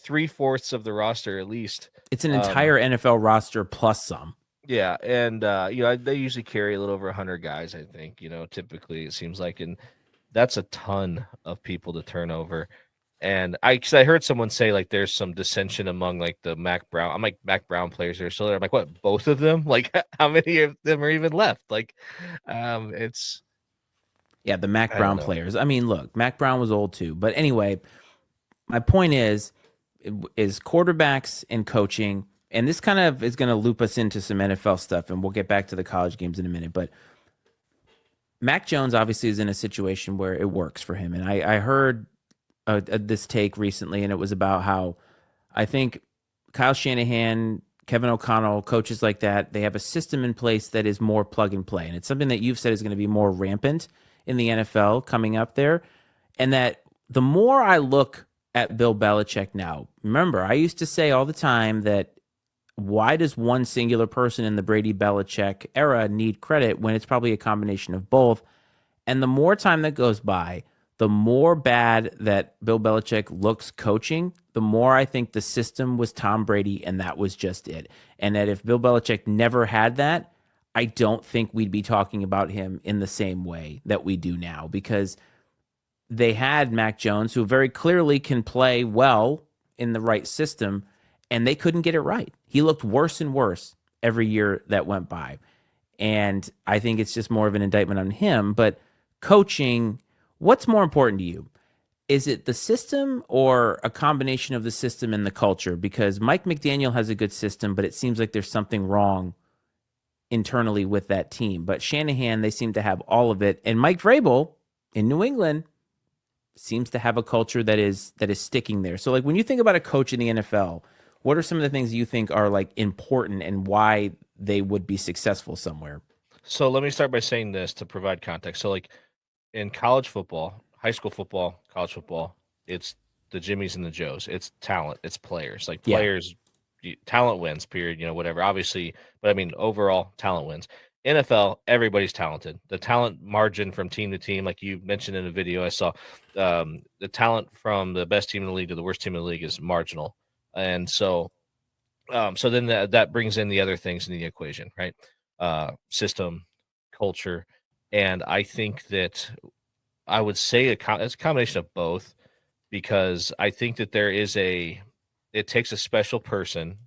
3/4 of the roster at least. It's an entire NFL roster plus some. Yeah, and they usually carry a little over 100 guys, I think, typically it seems like, and that's a ton of people to turn over. And I heard someone say like there's some dissension among like the Mac Brown. I'm like Mac Brown players are still there. I'm like, what, both of them? Like how many of them are even left? Like it's the Mac Brown players. I mean, look, Mac Brown was old too. But anyway, my point is quarterbacks and coaching. And this kind of is going to loop us into some NFL stuff, and we'll get back to the college games in a minute. But Mac Jones obviously is in a situation where it works for him. And I heard this take recently, and it was about how I think Kyle Shanahan, Kevin O'Connell, coaches like that, they have a system in place that is more plug and play. And it's something that you've said is going to be more rampant in the NFL coming up there. And that the more I look at Bill Belichick now, remember, I used to say all the time that why does one singular person in the Brady Belichick era need credit when it's probably a combination of both? And the more time that goes by, the more bad that Bill Belichick looks coaching, the more I think the system was Tom Brady and that was just it. And that if Bill Belichick never had that, I don't think we'd be talking about him in the same way that we do now, because they had Mac Jones, who very clearly can play well in the right system, and they couldn't get it right. He looked worse and worse every year that went by. And I think it's just more of an indictment on him. But coaching, what's more important to you? Is it the system or a combination of the system and the culture? Because Mike McDaniel has a good system, but it seems like there's something wrong internally with that team. But Shanahan, they seem to have all of it. And Mike Vrabel in New England seems to have a culture that is sticking there. So like when you think about a coach in the NFL, what are some of the things you think are like important and why they would be successful somewhere? So let me start by saying this to provide context. So like in college football, high school football, college football, it's the Jimmies and the Joes. It's talent. It's players. Like players, talent wins, period, whatever. Obviously, but I mean, overall, talent wins. NFL, everybody's talented. The talent margin from team to team, like you mentioned in a video I saw, the talent from the best team in the league to the worst team in the league is marginal. And so then that brings in the other things in the equation, right? System, culture. And I think that I would say it's a combination of both, because I think that it takes a special person,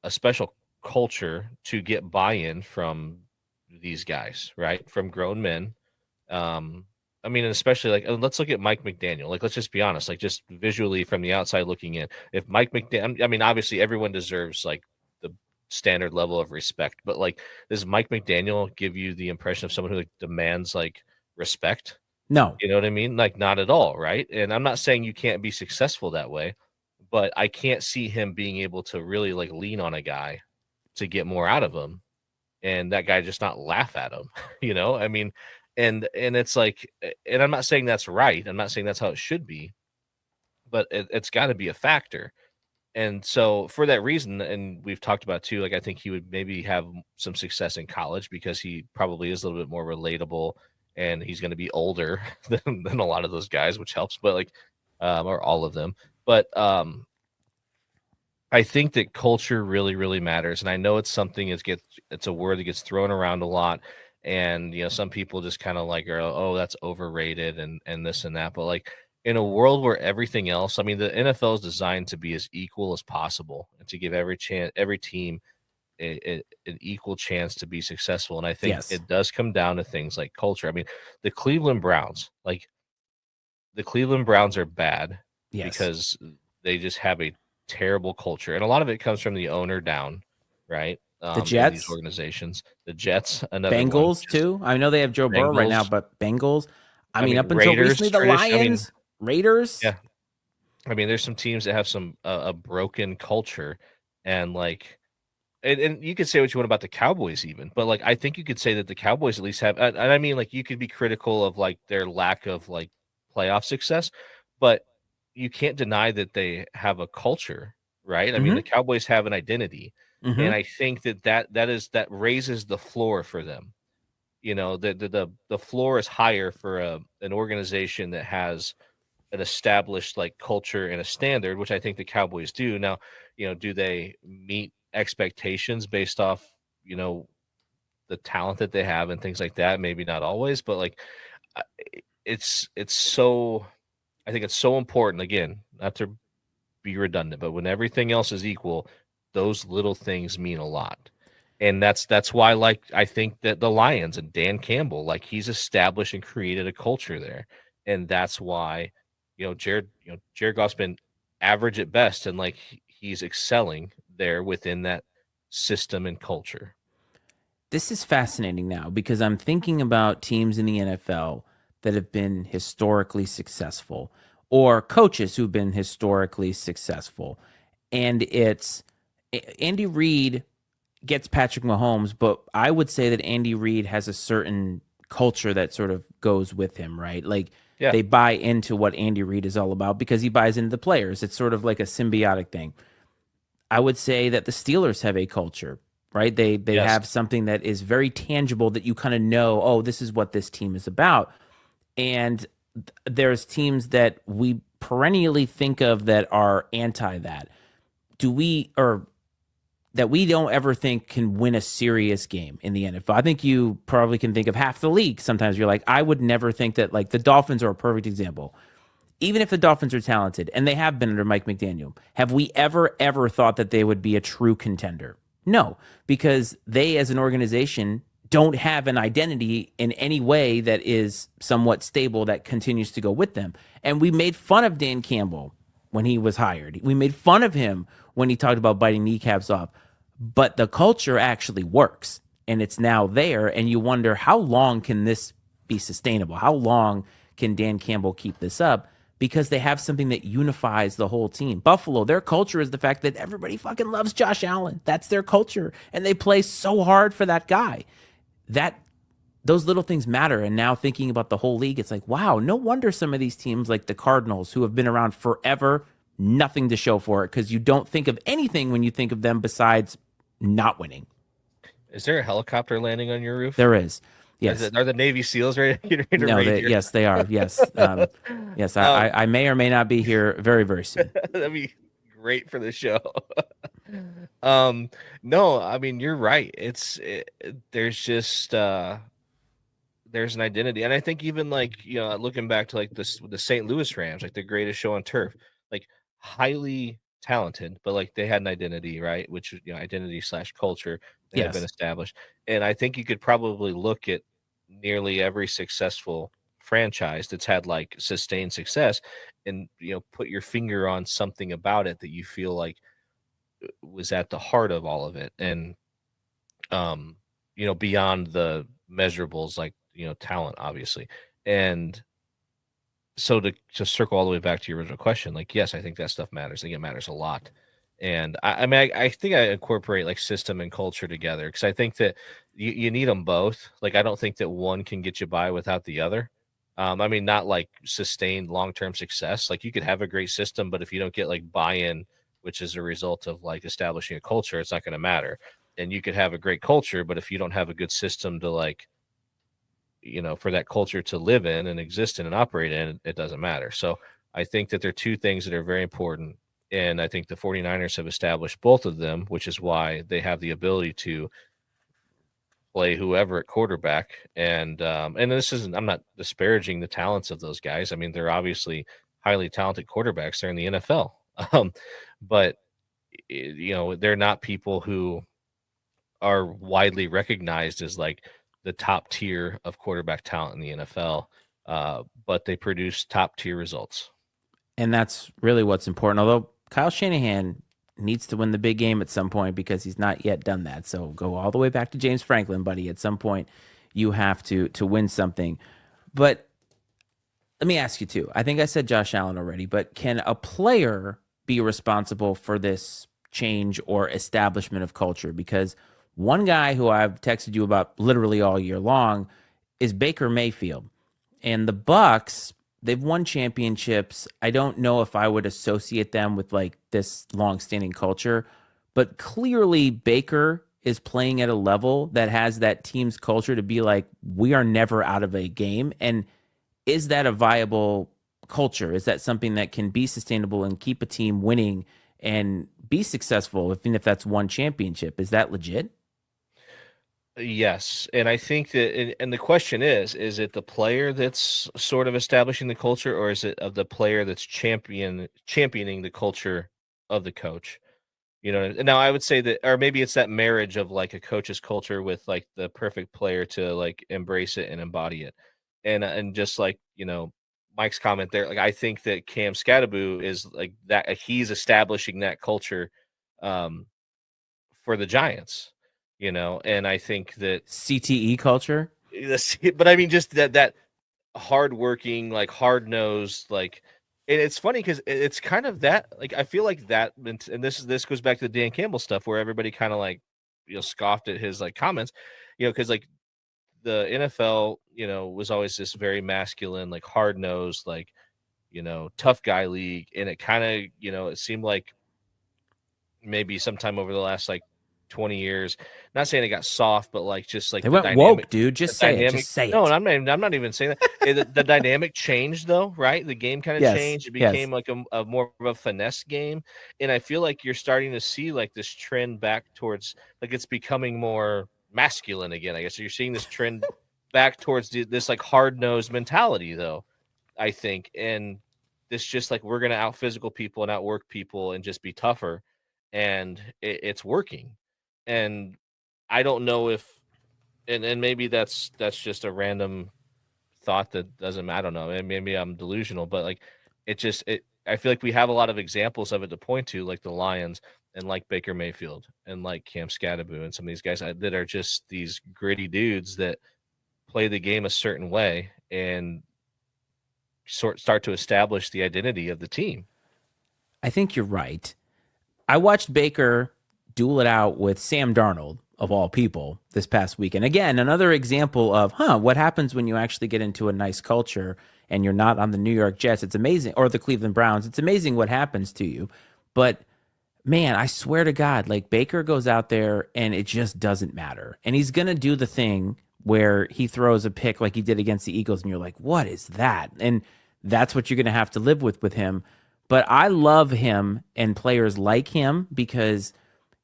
a special culture to get buy-in from these guys, right? From grown men. I mean, and especially like, let's look at Mike McDaniel. Like, let's just be honest, like just visually from the outside looking in. If Mike McDaniel, I mean, obviously everyone deserves like the standard level of respect, but like, does Mike McDaniel give you the impression of someone who like demands like respect? No. You know what I mean? Like, not at all, right? And I'm not saying you can't be successful that way, but I can't see him being able to really like lean on a guy to get more out of him, and that guy just not laugh at him. You know, I mean, and it's like, and I'm not saying that's right. I'm not saying that's how it should be, but it's got to be a factor. And so for that reason, and we've talked about too, like I think he would maybe have some success in college because he probably is a little bit more relatable, and he's going to be older than a lot of those guys, which helps. But like, or all of them. But I think that culture really, really matters, and I know it's something it's a word that gets thrown around a lot, and some people just kind of like are, oh, that's overrated and this and that, but like in a world where everything else, I mean, the NFL is designed to be as equal as possible and to give every team an equal chance to be successful, and I think Yes. it does come down to things like culture. I mean, the Cleveland Browns, like the Cleveland Browns are bad Yes. because they just have a terrible culture, and a lot of it comes from the owner down, right? The In these Jets, organizations, the Jets, another one, Bengals just too. I know they have Joe Burrow right now, Bengals. but Bengals. I I mean, mean, up until Raiders recently, the tradition. I mean, Lions, Raiders. yeah. I mean, there's some teams that have some a broken culture, and like, and you could say what you want about the Cowboys even, but like I think you could say that the Cowboys at least have, and I mean, like you could be critical of like their lack of like playoff success, but you can't deny that they have a culture, right? I mean, Mm-hmm. the Cowboys have an identity, Mm-hmm. and I think that raises the floor for them. The floor is higher for an organization that has an established like culture and a standard, which I think the Cowboys do. Now, do they meet expectations based off, you know, the talent that they have and things like that? Maybe not always, but like I- it's so I think it's so important, again, not to be redundant, but when everything else is equal, those little things mean a lot. And that's why, like, I think that the Lions and Dan Campbell, like he's established and created a culture there. And that's why, Jared Goff's been average at best, and like he's excelling there within that system and culture. This is fascinating now because I'm thinking about teams in the NFL that have been historically successful or coaches who've been historically successful. And it's Andy Reid gets Patrick Mahomes, but I would say that Andy Reid has a certain culture that sort of goes with him, right? Like Yeah. they buy into what Andy Reid is all about because he buys into the players. It's sort of like a symbiotic thing. I would say that the Steelers have a culture, right? They Yes. have something that is very tangible that you kind of know, oh, this is what this team is about. And there's teams that we perennially think of that are anti that. Do we or that we don't ever think can win a serious game in the NFL? I think you probably can think of half the league. Sometimes you're like, I would never think that, like the Dolphins are a perfect example. Even if the Dolphins are talented, and they have been under Mike McDaniel, have we ever thought that they would be a true contender? No, because they as an organization don't have an identity in any way that is somewhat stable that continues to go with them. And we made fun of Dan Campbell when he was hired. We made fun of him when he talked about biting kneecaps off. But the culture actually works and it's now there. And you wonder, how long can this be sustainable? How long can Dan Campbell keep this up? Because they have something that unifies the whole team. Buffalo, their culture is the fact that everybody fucking loves Josh Allen. That's their culture. And they play so hard for that guy. That those little things matter. And now thinking about the whole league, it's like, wow, no wonder some of these teams like the Cardinals, who have been around forever, nothing to show for it because you don't think of anything when you think of them besides not winning. Is there a helicopter landing on your roof? There is. Yes. Are the Navy SEALs ready to No, raid your? yes, they are. Yes. Yes, I may or may not be here very, very soon. That'd be great for the show. No, I mean, you're right. There's just there's an identity. And I think even like, looking back to like this, the St. Louis Rams, like the greatest show on turf, like highly talented, but like they had an identity, right? Which, identity slash culture that had been Yes. established. And I think you could probably look at nearly every successful franchise that's had like sustained success and, put your finger on something about it that you feel like was at the heart of all of it. And, um, beyond the measurables like, talent, obviously. And so to circle all the way back to your original question, like, yes, I think that stuff matters. I think it matters a lot. And I mean, I think I incorporate like system and culture together because I think that you need them both. Like, I don't think that one can get you by without the other. I mean, not like sustained long-term success. Like you could have a great system, but if you don't get like buy-in, which is a result of like establishing a culture, it's not going to matter. And you could have a great culture, but if you don't have a good system to like, for that culture to live in and exist in and operate in, it doesn't matter. So I think that there are two things that are very important. And I think the 49ers have established both of them, which is why they have the ability to play whoever at quarterback. And this isn't, I'm not disparaging the talents of those guys. I mean, they're obviously highly talented quarterbacks. They're in the NFL. But they're not people who are widely recognized as like the top tier of quarterback talent in the NFL, but they produce top tier results. And that's really what's important. Although Kyle Shanahan needs to win the big game at some point because he's not yet done that. So go all the way back to James Franklin, buddy. At some point, you have to win something. But let me ask you too. I think I said Josh Allen already, but can a player be responsible for this change or establishment of culture? Because one guy who I've texted you about literally all year long is Baker Mayfield. And the Bucks, they've won championships. I don't know if I would associate them with like this long-standing culture, but clearly Baker is playing at a level that has that team's culture to be like, we are never out of a game. And is that a viable culture? Is that something that can be sustainable and keep a team winning and be successful, even if that's one championship? Is that legit? Yes, and I think that, and the question is it the player that's sort of establishing the culture, or is it of the player that's championing the culture of the coach? And now I would say that, or maybe it's that marriage of like a coach's culture with like the perfect player to like embrace it and embody it, and just like Mike's comment there, like I think that Cam Scattaboo is like that. He's establishing that culture for the Giants. And I think that CTE culture? but I mean, just that hardworking, like hard nosed, like, and it's funny because it's kind of that, like, I feel like that, and this goes back to the Dan Campbell stuff where everybody kind of like, scoffed at his like comments, because like the NFL, was always this very masculine, like hard nosed, like, tough guy league. And it kind of, it seemed like maybe sometime over the last like 20 years, not saying it got soft, but like just like They the went dynamic, woke, dude. Just the say it. dynamic. Just say No, it. and I'm not even saying that. The dynamic changed though, right? The game kind of Yes. changed. It Yes. became like a more of a finesse game, and I feel like you're starting to see like this trend back towards like it's becoming more masculine again. I guess so you're seeing this trend back towards this like hard nosed mentality though. I think, and this just like we're gonna out physical people and outwork people and just be tougher, and it's working. And I don't know if, and maybe that's just a random thought that doesn't matter. I don't know. Maybe I'm delusional, but like I feel like we have a lot of examples of it to point to, like the Lions and like Baker Mayfield and like Cam Scattaboo and some of these guys that are just these gritty dudes that play the game a certain way and start to establish the identity of the team. I think you're right. I watched Baker duel it out with Sam Darnold, of all people, this past weekend. Again, another example of, what happens when you actually get into a nice culture and you're not on the New York Jets. It's amazing, or the Cleveland Browns. It's amazing what happens to you. But man, I swear to God, like Baker goes out there and it just doesn't matter. And he's going to do the thing where he throws a pick like he did against the Eagles. And you're like, what is that? And that's what you're going to have to live with him. But I love him and players like him because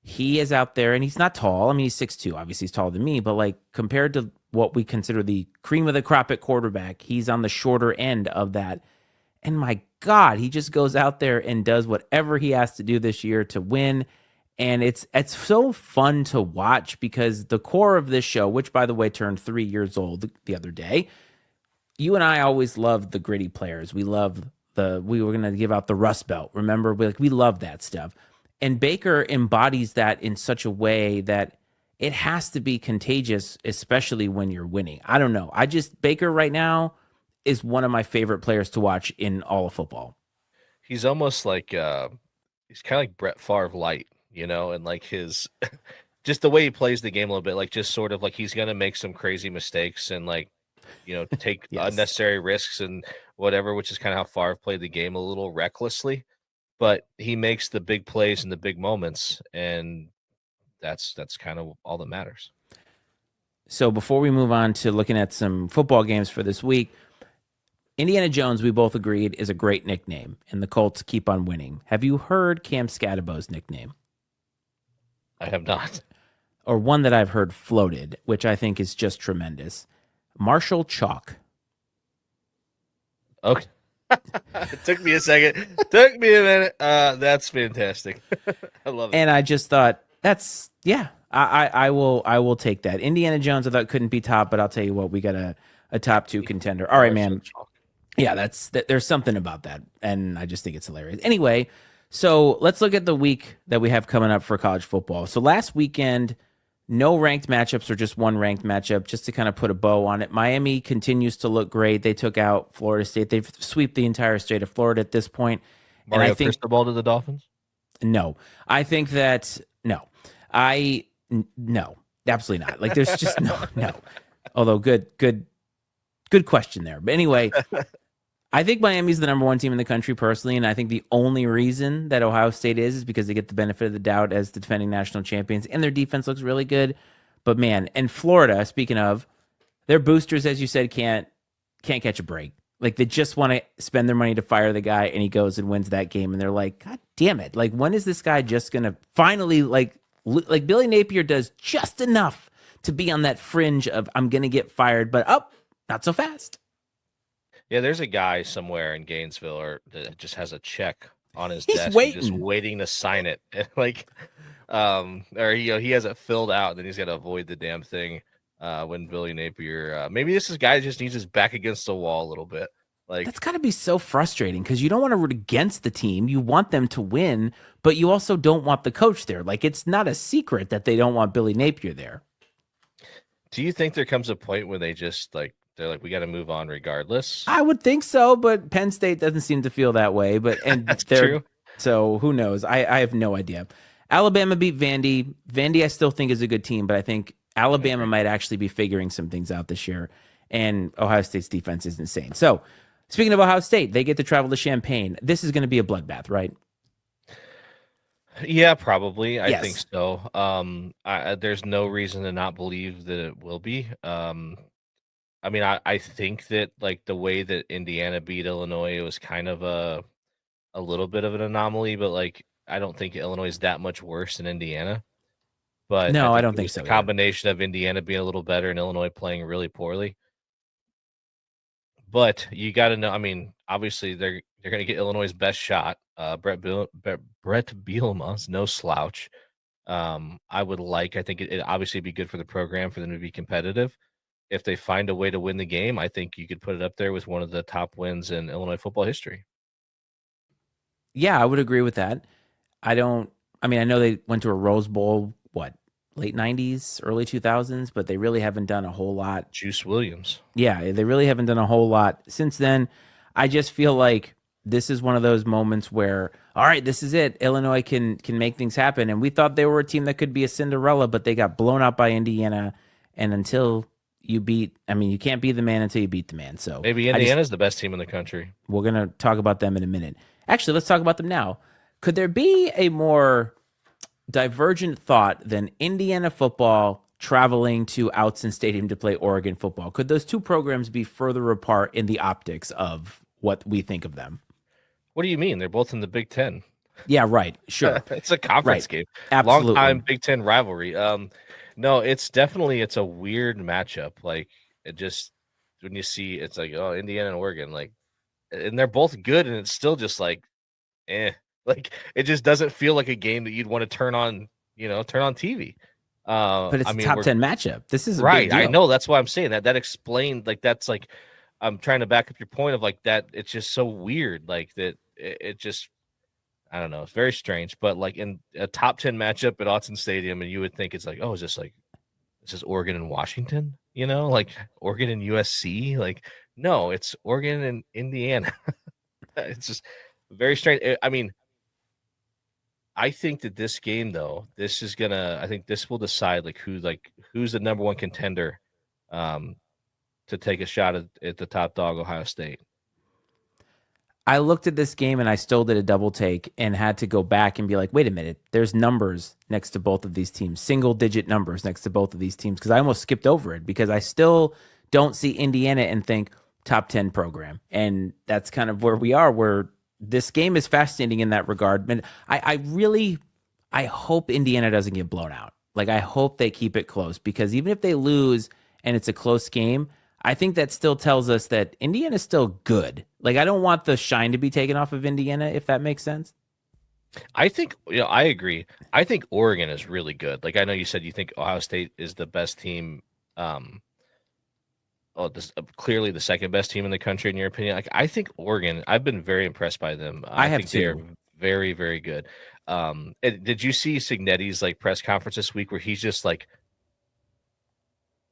he is out there and he's not tall. I mean, he's 6'2". Obviously, he's taller than me. But like compared to what we consider the cream of the crop at quarterback. He's on the shorter end of that. And my God, he just goes out there and does whatever he has to do this year to win. And it's so fun to watch because the core of this show, which by the way turned 3 years old the other day, you and I always loved the gritty players. We loved we were going to give out the Rust Belt. Remember, we love that stuff. And Baker embodies that in such a way that it has to be contagious, especially when you're winning. I don't know. Baker right now is one of my favorite players to watch in all of football. He's almost like he's kind of like Brett Favre light, and like his just the way he plays the game a little bit, like just sort of like he's gonna make some crazy mistakes and like take Yes. unnecessary risks and whatever, which is kind of how Favre played the game a little recklessly. But he makes the big plays in the big moments, and that's kind of all that matters. So before we move on to looking at some football games for this week, Indiana Jones, we both agreed, is a great nickname, and the Colts keep on winning. Have you heard Cam Scadabo's nickname? I have not. Or one that I've heard floated, which I think is just tremendous. Marshall Chalk. Okay. It took me a second. Took me a minute. That's fantastic. I love it. And I just thought, I will take that. Indiana Jones, I thought couldn't be top, but I'll tell you what, we got a top 2 contender. All right, man. Yeah, there's something about that, and I just think it's hilarious. Anyway, so let's look at the week that we have coming up for college football. So last weekend, no ranked matchups or just one ranked matchup, just to kind of put a bow on it. Miami continues to look great. They took out Florida State. They've swept the entire state of Florida at this point. Mario Cristobal to the Dolphins? No. I think that, no. No, absolutely not. Like, there's just no. Although good question there. But anyway, I think Miami's the number 1 team in the country personally, and I think the only reason that Ohio State is because they get the benefit of the doubt as the defending national champions, and their defense looks really good. But man, and Florida, speaking of, their boosters, as you said, can't catch a break. Like, they just want to spend their money to fire the guy, and he goes and wins that game, and they're like, God damn it! Like, when is this guy just gonna finally like Billy Napier does just enough to be on that fringe of I'm gonna get fired, but not so fast. Yeah, there's a guy somewhere in Gainesville that just has a check on his He's desk, waiting. just waiting to sign it. Or he has it filled out, and then he's got to avoid the damn thing. When Billy Napier, maybe this guy just needs his back against the wall a little bit. Like, that's got to be so frustrating because you don't want to root against the team. You want them to win, but you also don't want the coach there. Like, it's not a secret that they don't want Billy Napier there. Do you think there comes a point where they just they're like, we got to move on regardless? I would think so, but Penn State doesn't seem to feel that way. But that's true. So who knows? I have no idea. Alabama beat Vandy. Vandy, I still think is a good team, but I think Alabama might actually be figuring some things out this year. And Ohio State's defense is insane. So speaking of Ohio State, they get to travel to Champaign. This is going to be a bloodbath, right? Yeah, probably. I Yes. think so. There's no reason to not believe that it will be. I mean, I think that like the way that Indiana beat Illinois, it was kind of a little bit of an anomaly, but like I don't think Illinois is that much worse than Indiana. But No, I think don't it think was so the either. combination of Indiana being a little better and Illinois playing really poorly. But you got to know. I mean, obviously they're going to get Illinois' best shot. Brett Bielema's no slouch. I think it obviously be good for the program for them to be competitive. If they find a way to win the game, I think you could put it up there with one of the top wins in Illinois football history. Yeah, I would agree with that. I know they went to a Rose Bowl, late 90s, early 2000s, but they really haven't done a whole lot. Juice Williams. Yeah, they really haven't done a whole lot since then. I just feel like this is one of those moments where, all right, this is it. Illinois can make things happen. And we thought they were a team that could be a Cinderella, but they got blown out by Indiana. And until you can't be the man until you beat the man. So maybe Indiana's the best team in the country. We're going to talk about them in a minute. Actually, let's talk about them now. Could there be a more divergent thought than Indiana football traveling to Outson Stadium to play Oregon football? Could those two programs be further apart in the optics of what we think of them? What do you mean? They're both in the Big Ten. Yeah, right. Sure. It's a conference game. Absolutely. Long time Big Ten rivalry. No, it's a weird matchup. Like it just when you see it's like, oh, Indiana and Oregon, like, and they're both good, and it's still just like, eh. Like it just doesn't feel like a game that you'd want to turn on TV. But it's I a mean, top we're 10 matchup. This is a big right. I deal. know that's why I'm saying that. That explained like that's like I'm trying to back up your point of like that. It's just so weird, like that. It just I don't know. It's very strange, but like in a top 10 matchup at Autzen Stadium, and you would think it's like, oh, is this Oregon and Washington? Like Oregon and USC? Like, no, it's Oregon and Indiana. It's just very strange. I mean, I think that this game though, I think this will decide who's the number one contender um to take a shot at the top dog Ohio State. I looked at this game and I still did a double take and had to go back and be like, wait a minute, there's numbers next to both of these teams, single digit numbers next to both of these teams, because I almost skipped over it because I still don't see Indiana and think top 10 program. And that's kind of where we are, where this game is fascinating in that regard. And I really, I hope Indiana doesn't get blown out. Like, I hope they keep it close because even if they lose and it's a close game, I think that still tells us that Indiana's still good. Like, I don't want the shine to be taken off of Indiana, if that makes sense. I think I agree. I think Oregon is really good. Like I know you said you think Ohio State is the best team. This clearly the second best team in the country in your opinion. Like I think Oregon. I've been very impressed by them. I I have think they are two. very very good. Did you see Signetti's like press conference this week where he's just like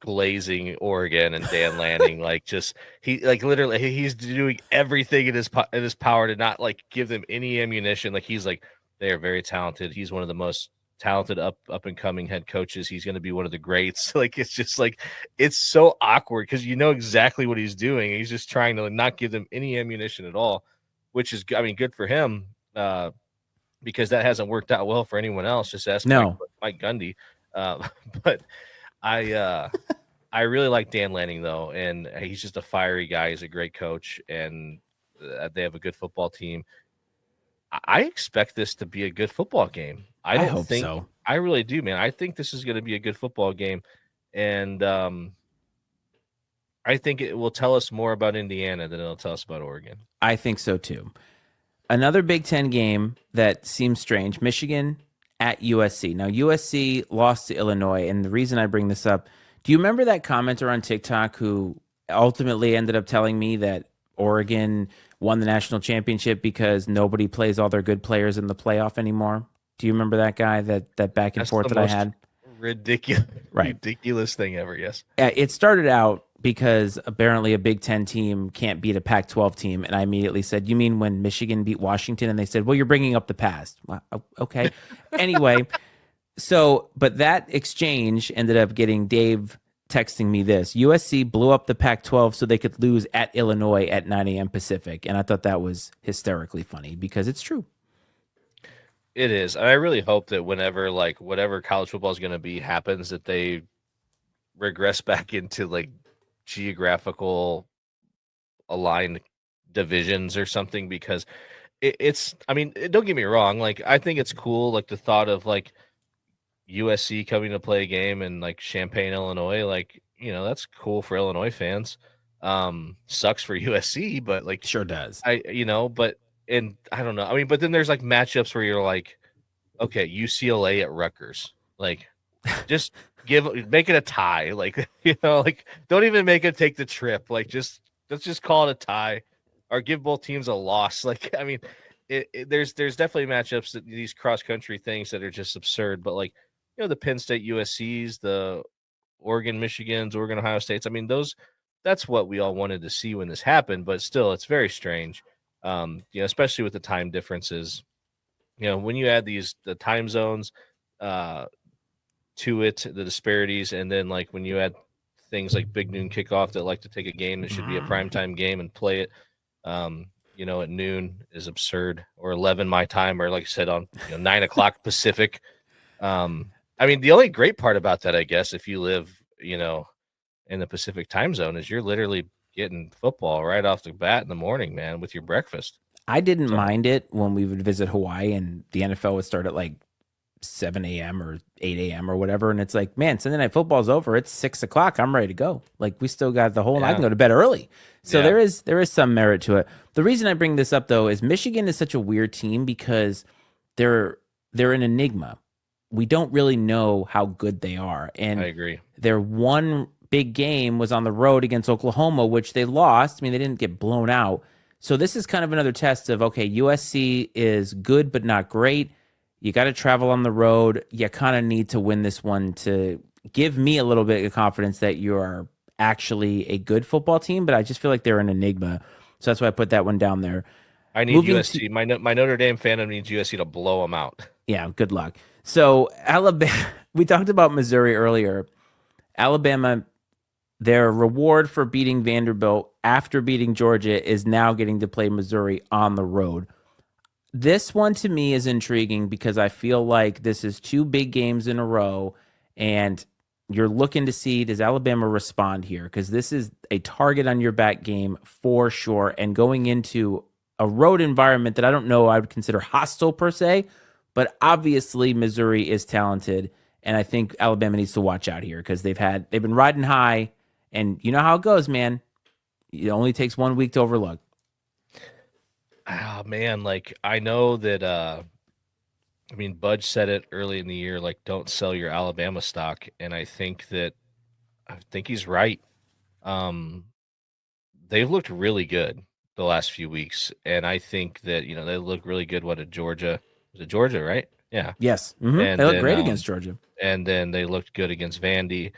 glazing Oregon and Dan Lanning, like just he like literally he's doing everything in his power to not like give them any ammunition. Like he's like they are very talented. He's one of the most talented up and coming head coaches. He's going to be one of the greats. Like it's just like it's so awkward because you know exactly what he's doing. He's just trying to not give them any ammunition at all, which is I mean good for him because that hasn't worked out well for anyone else. Just ask No, Mike Gundy. But I I really like Dan Lanning though, and he's just a fiery guy. He's a great coach, and they have a good football team. I expect this to be a good football game. I I don't hope think so. I really do, man. I think this is going to be a good football game, and I think it will tell us more about Indiana than it'll tell us about Oregon. I think so too. Another Big Ten game that seems strange, Michigan at USC. Now, USC lost to Illinois, and the reason I bring this up, do you remember that commenter on TikTok who ultimately ended up telling me that Oregon won the national championship because nobody plays all their good players in the playoff anymore? Do you remember that guy, that back and That's forth the that I most had? ridiculous Right. ridiculous thing ever. Yes. It started out because apparently a Big Ten team can't beat a Pac 12 team. And I immediately said, you mean when Michigan beat Washington? And they said, well, you're bringing up the past. Well, okay. Anyway, but that exchange ended up getting Dave texting me this: USC blew up the Pac 12 so they could lose at Illinois at 9 a.m. Pacific. And I thought that was hysterically funny because it's true. It is. And I really hope that whenever like whatever college football is going to be happens that they regress back into like geographical aligned divisions or something because it's I mean, don't get me wrong, like I think it's cool like the thought of like USC coming to play a game in like Champaign, Illinois, like that's cool for Illinois fans. Sucks for USC, but like Sure does. but and I don't know. I mean, but then there's like matchups where you're like, okay, UCLA at Rutgers. Like just make it a tie. Like, like don't even make it take the trip. Like let's just call it a tie or give both teams a loss. Like, I mean, there's definitely matchups that these cross country things that are just absurd, but like, the Penn State USC's, the Oregon Michigans, Oregon Ohio States. I mean, that's what we all wanted to see when this happened, but still it's very strange. Especially with the time differences. When you add the time zones to it, the disparities, and then like when you add things like big noon kickoff that like to take a game that should be a primetime game and play it at noon is absurd, or 11 my time, or like I said on 9 o'clock Pacific. I mean, the only great part about that, I guess, if you live, in the Pacific time zone, is you're literally getting football right off the bat in the morning, man, with your breakfast. I didn't So mind it when we would visit Hawaii and the NFL would start at like 7 a.m. or 8 a.m. or whatever. And it's like, man, Sunday night football's over. It's 6 o'clock. I'm ready to go. Like we still got the whole, I can go to bed early. So Yeah. there is some merit to it. The reason I bring this up though is Michigan is such a weird team because they're an enigma. We don't really know how good they are. And I agree. their one big game was on the road against Oklahoma, which they lost. I mean, they didn't get blown out. So this is kind of another test of, okay, USC is good but not great. You got to travel on the road. You kind of need to win this one to give me a little bit of confidence that you are actually a good football team, but I just feel like they're an enigma. So that's why I put that one down there. I need USC. My Notre Dame fandom needs USC to blow them out. Yeah, good luck. So Alabama, we talked about Missouri earlier. Alabama, their reward for beating Vanderbilt after beating Georgia is now getting to play Missouri on the road. This one to me is intriguing because I feel like this is two big games in a row, and you're looking to see, does Alabama respond here? Because this is a target on your back game for sure, and going into a road environment that I don't know I would consider hostile per se, but obviously Missouri is talented, and I think Alabama needs to watch out here because they've been riding high, and you know how it goes, man. It only takes 1 week to overlook. Oh man, like I know that I mean Budge said it early in the year, like don't sell your Alabama stock, and I think he's right. They've looked really good the last few weeks, and I think that they look really good. What at Georgia? Was it Georgia, right? Yeah. Yes. Mm-hmm. And they look great against Georgia. And then they looked good against Vandy.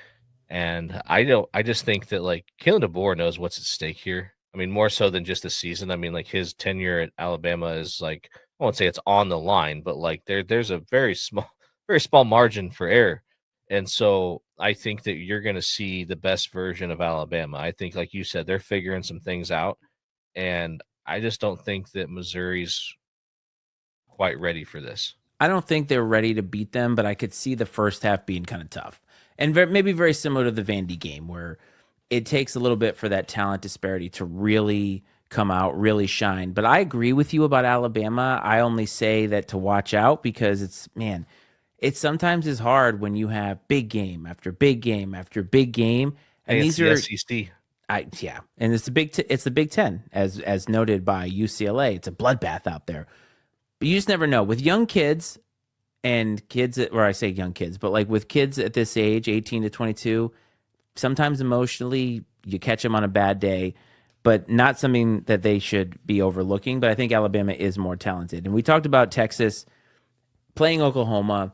And I just think that like Kalen DeBoer knows what's at stake here. I mean, more so than just the season. I mean, like his tenure at Alabama is like, I won't say it's on the line, but like there's a very small margin for error. And so I think that you're going to see the best version of Alabama. I think, like you said, they're figuring some things out. And I just don't think that Missouri's quite ready for this. I don't think they're ready to beat them, but I could see the first half being kind of tough. And maybe very similar to the Vandy game where it takes a little bit for that talent disparity to really come out, really shine. But I agree with you about Alabama. I only say that to watch out because it sometimes is hard when you have big game after big game after big game. And these are SEC. And it's the Big Ten, as noted by UCLA. It's a bloodbath out there. But you just never know. With young kids and kids, or I say young kids, but like with kids at this age, 18 to 22, sometimes emotionally you catch them on a bad day, but not something that they should be overlooking. But I think Alabama is more talented. And we talked about Texas playing Oklahoma.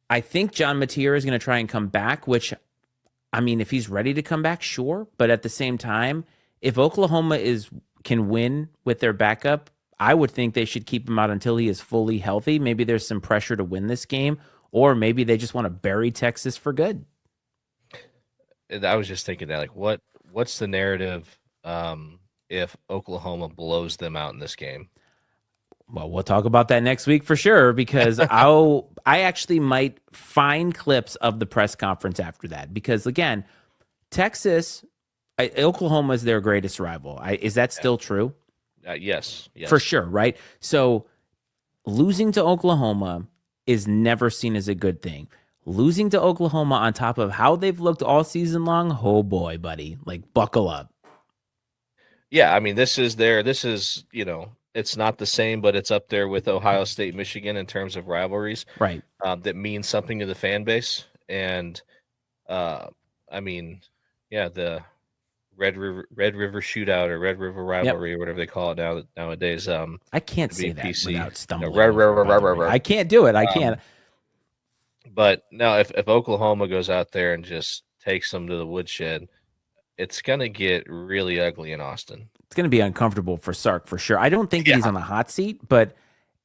I think John Mateer is going to try and come back, which, I mean, if he's ready to come back, sure. But at the same time, if Oklahoma can win with their backup, I would think they should keep him out until he is fully healthy. Maybe there's some pressure to win this game, or maybe they just want to bury Texas for good. I was just thinking that, like, what's the narrative if Oklahoma blows them out in this game? Well, we'll talk about that next week for sure, because I actually might find clips of the press conference after that, because again, Oklahoma is their greatest rival. Is that still true? Yes, for sure, right? So losing to Oklahoma is never seen as a good thing. Losing to Oklahoma on top of how they've looked all season long, oh boy, buddy, like buckle up. Yeah, I mean, this is it's not the same, but it's up there with Ohio State, Michigan in terms of rivalries, right? That means something to the fan base, and I mean, yeah, the Red River Shootout or Red River Rivalry, or whatever they call it nowadays. I can't say that PC, without stumbling. Red River. I can't do it. I can't. But now, if Oklahoma goes out there and just takes them to the woodshed, it's gonna get really ugly in Austin. It's gonna be uncomfortable for Sark for sure. I don't think he's on the hot seat, but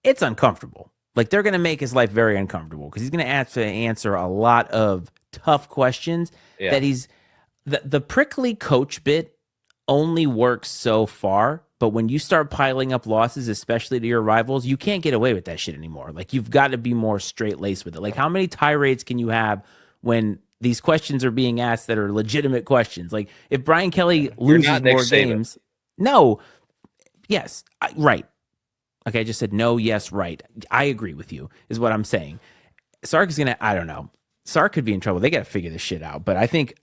it's uncomfortable. Like they're gonna make his life very uncomfortable because he's gonna have to answer a lot of tough questions that he's. The prickly coach bit only works so far, but when you start piling up losses, especially to your rivals, you can't get away with that shit anymore. Like you've got to be more straight-laced with it. Like how many tirades can you have when these questions are being asked that are legitimate questions? Like if Brian Kelly loses more games, no, yes, right. Okay, I just said no, yes, right. I agree with you is what I'm saying. Sark is gonna. I don't know. Sark could be in trouble. They got to figure this shit out. But I think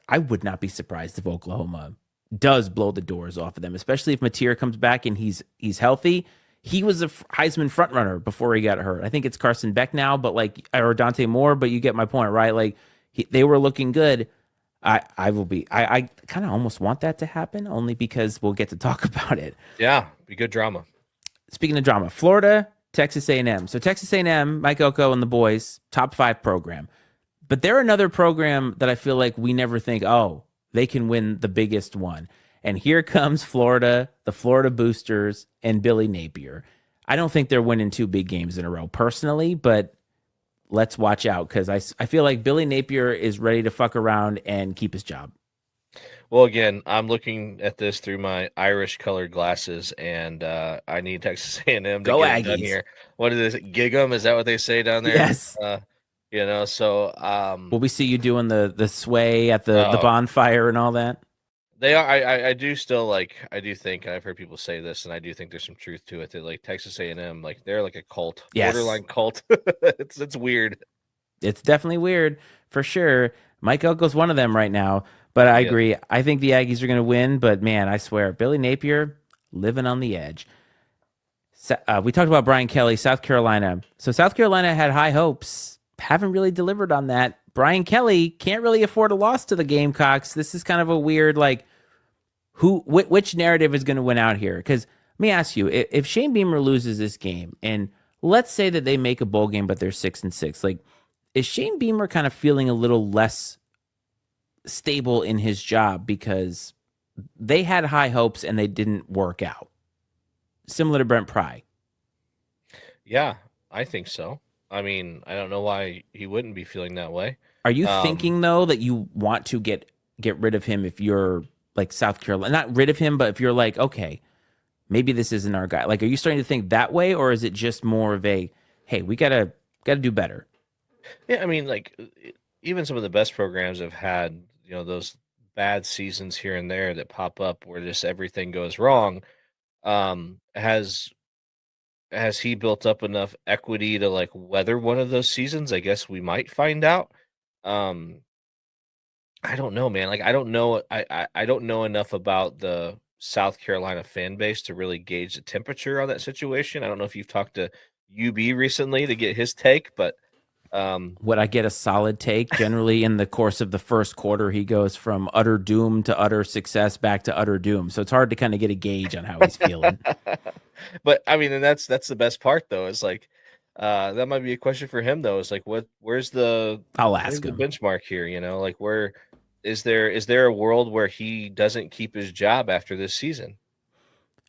I would not be surprised if Oklahoma does blow the doors off of them, especially if Mateer comes back and he's healthy. He was a Heisman frontrunner before he got hurt. I think it's Carson Beck now, but like or Dante Moore. But you get my point, right? Like they were looking good. I will be. I kind of almost want that to happen only because we'll get to talk about it. Yeah, be good drama. Speaking of drama, Florida, Texas A&M. So Texas A&M, Mike Elko and the boys, top 5 program. But they're another program that I feel like we never think, oh, they can win the biggest one. And here comes Florida, the Florida Boosters, and Billy Napier. I don't think they're winning 2 big games in a row personally, but let's watch out because I feel like Billy Napier is ready to fuck around and keep his job. Well, again, I'm looking at this through my Irish-colored glasses, and I need Texas A&M to Go get it done Aggies. here. What is it? Gig 'em? Is that what they say down there? Yes. So Will we see you doing the sway at the bonfire and all that? they are. I do still I do think I've heard people say this, and I do think there's some truth to it that like Texas A&M, like they're like a cult, Yes. borderline cult. It's weird. It's definitely weird for sure. Mike Elko's one of them right now, but I agree. I think the Aggies are going to win, but man, I swear, Billy Napier living on the edge. We talked about Brian Kelly, South Carolina. So South Carolina had high hopes, haven't really delivered on that. Brian Kelly can't really afford a loss to the Gamecocks. This is kind of a weird, like, which narrative is going to win out here? Because let me ask you, if Shane Beamer loses this game, and let's say that they make a bowl game, but they're 6-6, like, is Shane Beamer kind of feeling a little less stable in his job because they had high hopes and they didn't work out? Similar to Brent Pry. Yeah, I think so. I mean, I don't know why he wouldn't be feeling that way. Are you thinking though that you want to get rid of him if you're like South Carolina? Not rid of him, but if you're like, okay, maybe this isn't our guy. Like, are you starting to think that way, or is it just more of a, hey, we gotta do better? Yeah, I mean, like even some of the best programs have had those bad seasons here and there that pop up where just everything goes wrong. Has he built up enough equity to like weather one of those seasons? I guess we might find out. I don't know, man. Like I don't know. I don't know enough about the South Carolina fan base to really gauge the temperature on that situation. I don't know if you've talked to UB recently to get his take, but would I get a solid take? Generally, in the course of the first quarter, he goes from utter doom to utter success back to utter doom. So it's hard to kind of get a gauge on how he's feeling. But I mean, and that's the best part, though. Is like that might be a question for him, though. Is like, where's the I'll ask him. Benchmark here? Like where is there a world where he doesn't keep his job after this season?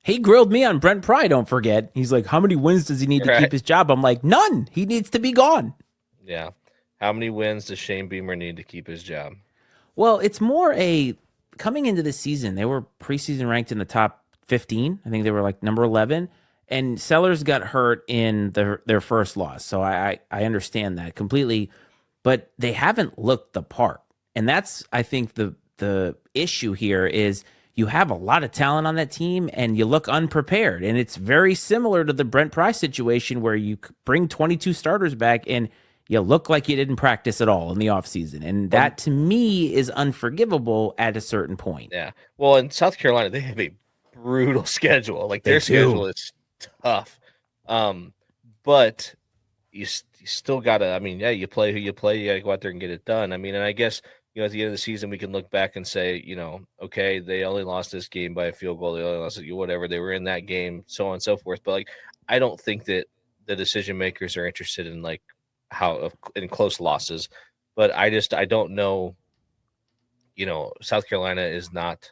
He grilled me on Brent Pry. Don't forget, he's like, how many wins does he need to keep his job? I'm like, none. He needs to be gone. Yeah. How many wins does Shane Beamer need to keep his job? Well, it's more coming into the season, they were preseason ranked in the top 15. I think they were like number 11. And Sellers got hurt in their first loss. So I understand that completely. But they haven't looked the part. And that's, I think, the issue here is you have a lot of talent on that team and you look unprepared. And it's very similar to the Brent Pry situation where you bring 22 starters back and you look like you didn't practice at all in the offseason. And that, to me, is unforgivable at a certain point. Yeah. Well, in South Carolina, they have a brutal schedule. Like, their schedule is tough. But you still got to, I mean, yeah, you play who you play. You got to go out there and get it done. I mean, and I guess, at the end of the season, we can look back and say, okay, they only lost this game by a field goal. They only lost it, whatever. They were in that game, so on and so forth. But, like, I don't think that the decision makers are interested in, like, in close losses, but I don't know. South Carolina is not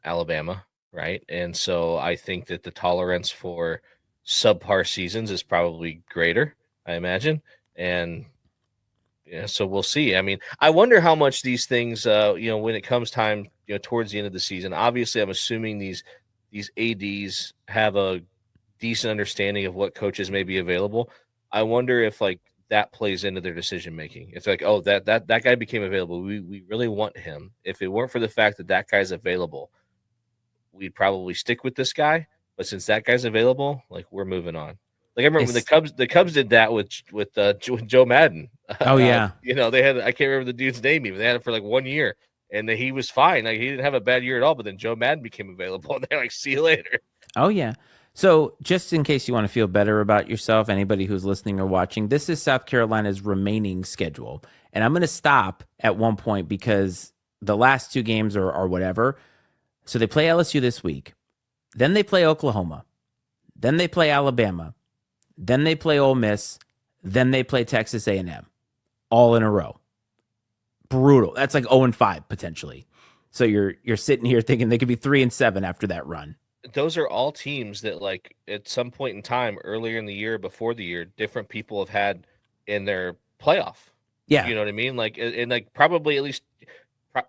Alabama, right? And so I think that the tolerance for subpar seasons is probably greater, I imagine. And so we'll see. I mean, I wonder how much these things, when it comes time, towards the end of the season. Obviously, I'm assuming these ADs have a decent understanding of what coaches may be available. I wonder if like that plays into their decision making. It's like, oh, that guy became available. We really want him. If it weren't for the fact that guy's available, we'd probably stick with this guy. But since that guy's available, like we're moving on. Like I remember when It's, the Cubs did that with Joe Madden. oh yeah. They had I can't remember the dude's name even. They had it for like 1 year, and he was fine. Like he didn't have a bad year at all. But then Joe Madden became available, and they're like, "See you later." Oh yeah. So just in case you want to feel better about yourself, anybody who's listening or watching, this is South Carolina's remaining schedule. And I'm going to stop at one point because the last two games are whatever. So they play LSU this week. Then they play Oklahoma. Then they play Alabama. Then they play Ole Miss. Then they play Texas A&M, all in a row. Brutal. That's like 0-5 potentially. So you're sitting here thinking they could be 3-7 after that run. Those are all teams that, like, at some point in time, earlier in the year, before the year, different people have had in their playoff. Yeah. You know what I mean? Like, and like probably at least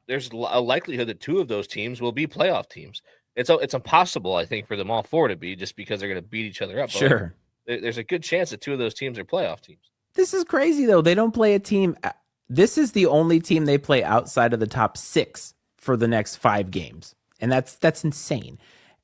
there's a likelihood that two of those teams will be playoff teams. It's impossible, I think, for them all four to be, just because they're going to beat each other up. Sure. But like, there's a good chance that two of those teams are playoff teams. This is crazy, though. They don't play a team. This is the only team they play outside of the top 6 for the next 5 games. And that's insane.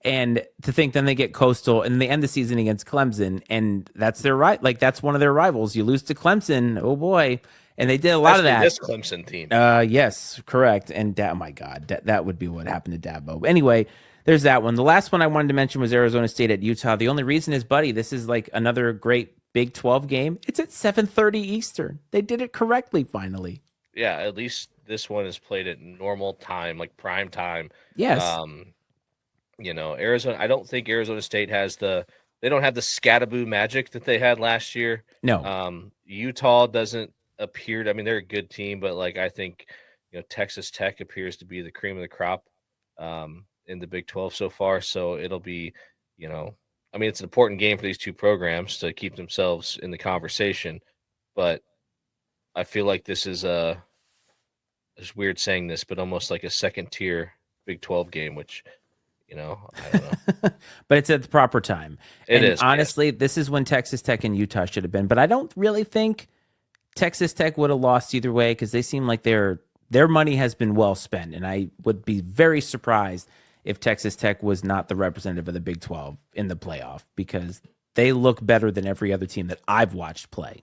And to think then they get Coastal and they end the season against Clemson, and that's their right. Like, that's one of their rivals. You lose to Clemson, oh boy. And they did a lot of that. This Clemson team. Yes, correct. And oh my God, that would be what happened to Dabo. Anyway, there's that one. The last one I wanted to mention was Arizona State at Utah. The only reason is, buddy, this is like another great Big 12 game. It's at 7:30 Eastern. They did it correctly finally. Yeah, at least this one is played at normal time, like prime time. Yes. Arizona. I don't think Arizona State they don't have the Scattaboo magic that they had last year. No. Utah doesn't appear to, I mean, they're a good team, but like I think, Texas Tech appears to be the cream of the crop in the Big 12 so far. So it'll be, I mean, it's an important game for these two programs to keep themselves in the conversation, but I feel like this is it's weird saying this, but almost like a second tier Big 12 game, which, I don't know. But it's at the proper time. It is. Honestly, this is when Texas Tech and Utah should have been. But I don't really think Texas Tech would have lost either way, because they seem like their money has been well spent. And I would be very surprised if Texas Tech was not the representative of the Big 12 in the playoff, because they look better than every other team that I've watched play.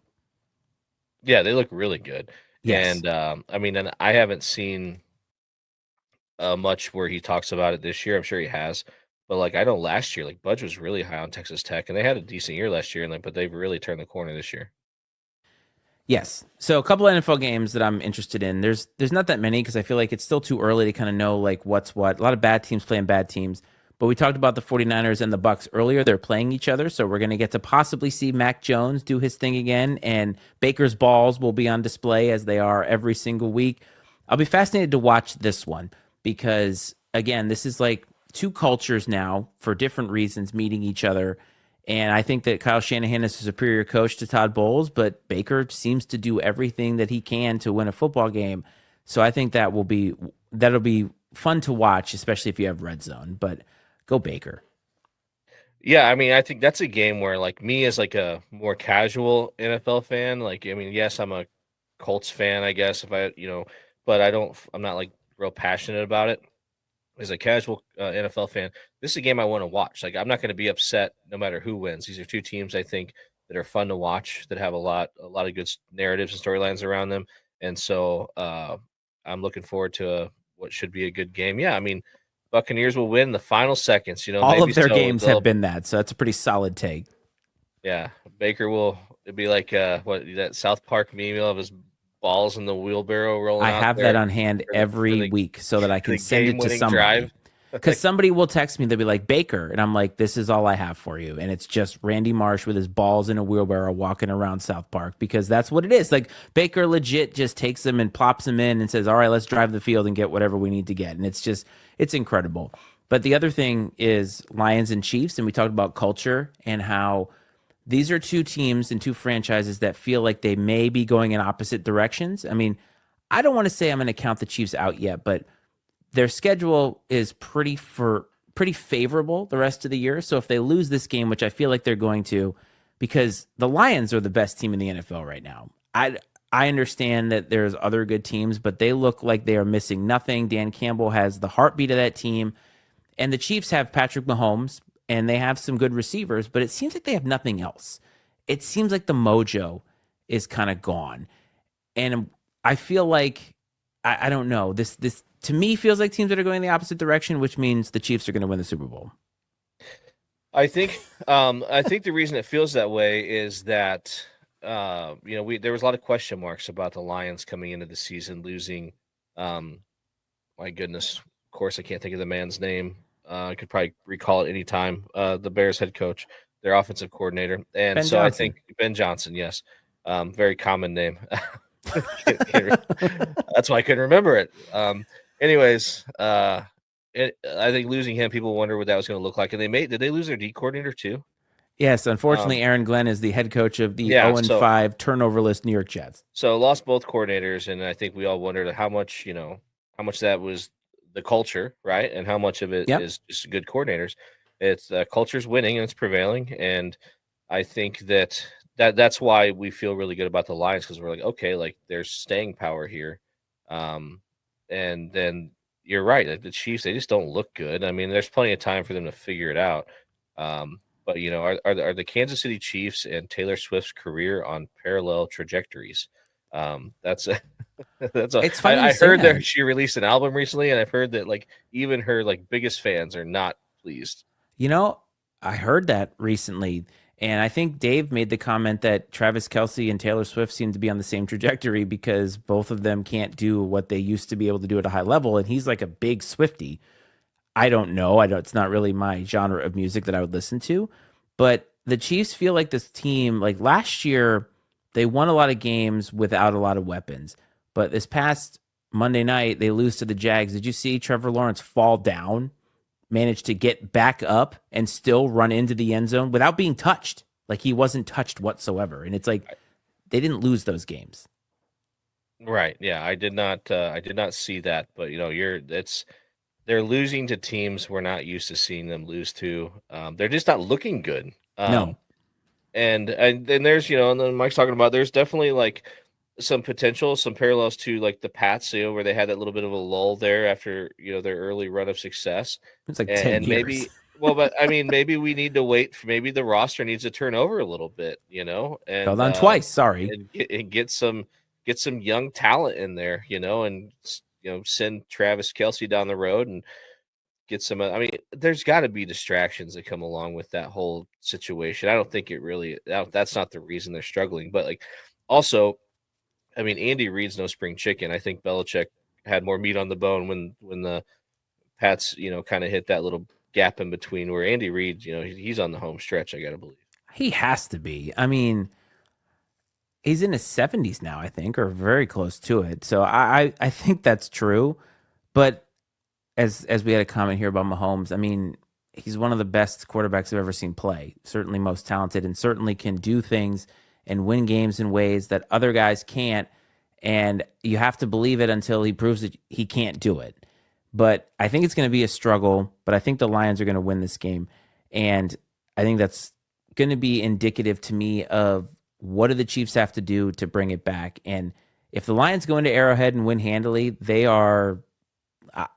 Yeah, they look really good. Yes. And I mean, and I haven't seen much where he talks about it this year. I'm sure he has, but like I know last year, like Budge was really high on Texas Tech, and they had a decent year last year, but they've really turned the corner this year. Yes. So a couple of NFL games that I'm interested in. There's not that many, because I feel like it's still too early to kind of know like what's what. A lot of bad teams playing bad teams. But we talked about the 49ers and the Bucs earlier. They're playing each other, so we're going to get to possibly see Mac Jones do his thing again, and Baker's balls will be on display as they are every single week. I'll be fascinated to watch this one because, again, this is like two cultures now for different reasons meeting each other. And I think that Kyle Shanahan is a superior coach to Todd Bowles, but Baker seems to do everything that he can to win a football game. So I think that'll be fun to watch, especially if you have Red Zone. But go Baker. Yeah, I mean, I think that's a game where, like, me as like a more casual NFL fan, like, I mean, yes, I'm a Colts fan, I guess, if I, but I'm not like real passionate about it. As a casual NFL fan, this is a game I want to watch. Like, I'm not going to be upset no matter who wins. These are two teams I think that are fun to watch, that have a lot of good narratives and storylines around them, and so I'm looking forward to what should be a good game. Yeah, I mean, Buccaneers will win the final seconds. All of their games have been that, so that's a pretty solid take. Yeah, Baker it'd be like that South Park meme of his balls in the wheelbarrow rolling. I have that on hand every week so that I can send it to somebody. Because somebody will text me, they'll be like, Baker, and I'm like, this is all I have for you. And it's just Randy Marsh with his balls in a wheelbarrow walking around South Park, because that's what it is. Like, Baker legit just takes them and plops them in and says, all right, let's drive the field and get whatever we need to get. And it's incredible. But the other thing is Lions and Chiefs, and we talked about culture and how these are two teams and two franchises that feel like they may be going in opposite directions. I mean, I don't want to say I'm going to count the Chiefs out yet, but their schedule is pretty favorable the rest of the year. So if they lose this game, which I feel like they're going to, because the Lions are the best team in the NFL right now. I understand that there's other good teams, but they look like they are missing nothing. Dan Campbell has the heartbeat of that team. And the Chiefs have Patrick Mahomes, and they have some good receivers, but it seems like they have nothing else. It seems like the mojo is kind of gone. And I feel like I don't know. This to me feels like teams that are going the opposite direction, which means the Chiefs are going to win the Super Bowl. I think the reason it feels that way is that there was a lot of question marks about the Lions coming into the season losing. My goodness, of course I can't think of the man's name. I could probably recall it anytime. The Bears head coach, their offensive coordinator, and Ben so I Johnson. think Ben Johnson. Yes, very common name. That's why I couldn't remember it. Anyways, I think losing him, people wonder what that was going to look like. And did they lose their D coordinator too? Yes, unfortunately, Aaron Glenn is the head coach of the 0-5 turnover-less New York Jets. So lost both coordinators, and I think we all wondered how much that was the culture, right, and how much of it is just good coordinators. It's culture's winning and it's prevailing, and I think that's why we feel really good about the Lions, because we're like, okay, like there's staying power here, and then you're right, like the Chiefs, they just don't look good. I mean, there's plenty of time for them to figure it out. But are the Kansas City Chiefs and Taylor Swift's career on parallel trajectories? That's It's funny. I heard that she released an album recently, and I've heard that like even her like biggest fans are not pleased. I heard that recently, and I think Dave made the comment that Travis Kelce and Taylor Swift seem to be on the same trajectory because both of them can't do what they used to be able to do at a high level, and he's like a big Swiftie. I don't know. It's not really my genre of music that I would listen to, but the Chiefs feel like this team, like last year, they won a lot of games without a lot of weapons, but this past Monday night, they lose to the Jags. Did you see Trevor Lawrence fall down, managed to get back up and still run into the end zone without being touched? Like he wasn't touched whatsoever. And it's like, they didn't lose those games. Right. Yeah. I did not see that, but they're losing to teams we're not used to seeing them lose to. They're just not looking good. No. And then there's, and then Mike's talking about, there's definitely like some potential, some parallels to like the Pats, where they had that little bit of a lull there after, their early run of success. It's like 10 years. Maybe, but I mean, maybe we need to wait for, maybe the roster needs to turn over a little bit, and fell down twice. Sorry. And get some young talent in there, and send Travis Kelce down the road and get some. I mean, there's got to be distractions that come along with that whole situation. I don't think it really. That's not the reason they're struggling. But like, also, I mean, Andy Reid's no spring chicken. I think Belichick had more meat on the bone when the Pats, kind of hit that little gap in between. Where Andy Reid, he's on the home stretch. I got to believe he has to be. I mean, he's in his 70s now, I think, or very close to it. So I think that's true. But as we had a comment here about Mahomes, I mean, he's one of the best quarterbacks I've ever seen play. Certainly most talented, and certainly can do things and win games in ways that other guys can't. And you have to believe it until he proves that he can't do it. But I think it's going to be a struggle. But I think the Lions are going to win this game. And I think that's going to be indicative to me of what do the Chiefs have to do to bring it back. And if the Lions go into Arrowhead and win handily,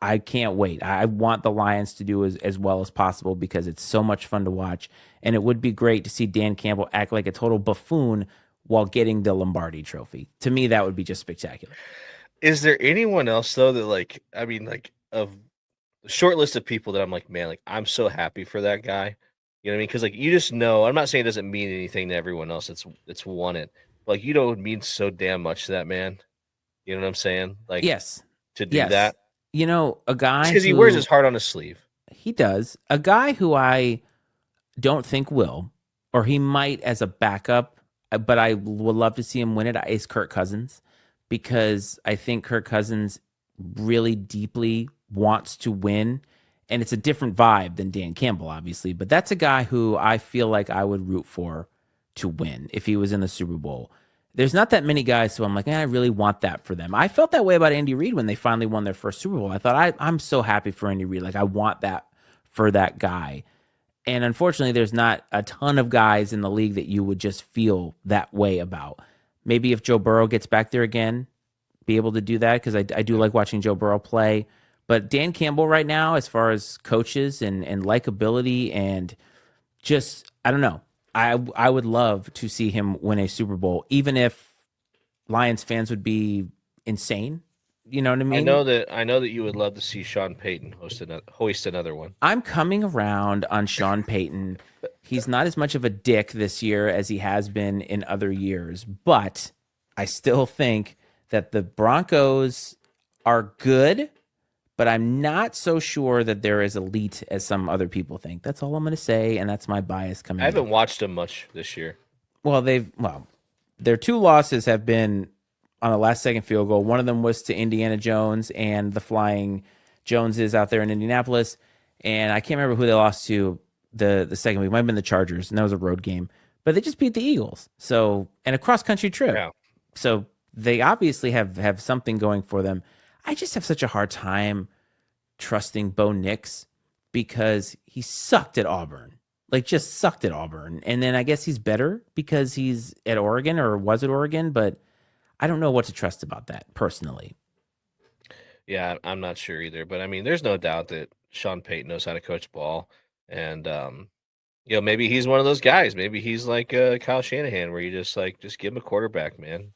I can't wait. I want the Lions to do as well as possible because it's so much fun to watch. And it would be great to see Dan Campbell act like a total buffoon while getting the Lombardi trophy. To me, that would be just spectacular. Is there anyone else, though, that of the short list of people that I'm like, man, like I'm so happy for that guy. You know what I mean? Because like you just know, I'm not saying it doesn't mean anything to everyone else that's won it. But like it means so damn much to that man. You know what I'm saying? Like yes, to do that. A guy because he wears his heart on his sleeve. He does. A guy who I don't think will, or he might as a backup, but I would love to see him win it, is Kirk Cousins, because I think Kirk Cousins really deeply wants to win. And it's a different vibe than Dan Campbell, obviously. But that's a guy who I feel like I would root for to win if he was in the Super Bowl. There's not that many guys who I'm like, I really want that for them. I felt that way about Andy Reid when they finally won their first Super Bowl. I thought, I'm so happy for Andy Reid. Like, I want that for that guy. And unfortunately, there's not a ton of guys in the league that you would just feel that way about. Maybe if Joe Burrow gets back there again, be able to do that, because I do like watching Joe Burrow play. But Dan Campbell right now, as far as coaches and likability and just, I don't know. I would love to see him win a Super Bowl, even if Lions fans would be insane. You know what I mean? I know that you would love to see Sean Payton hoist another one. I'm coming around on Sean Payton. He's not as much of a dick this year as he has been in other years, but I still think that the Broncos are good, but I'm not so sure that they're as elite as some other people think. That's all I'm going to say, and that's my bias I coming haven't in. watched him much this year. Well, their two losses have been on the last second field goal. One of them was to Indiana Jones and the Flying Joneses out there in Indianapolis. And I can't remember who they lost to the second week. It might have been the Chargers, and that was a road game. But they just beat the Eagles. So, and a cross country trip. Yeah. So they obviously have something going for them. I just have such a hard time trusting Bo Nix because he sucked at Auburn. Like, just sucked at Auburn. And then I guess he's better because he's at Oregon or was at Oregon, but I don't know what to trust about that personally. Yeah, I'm not sure either. But I mean, there's no doubt that Sean Payton knows how to coach ball. And maybe he's one of those guys. Maybe he's like Kyle Shanahan, where you just give him a quarterback, man.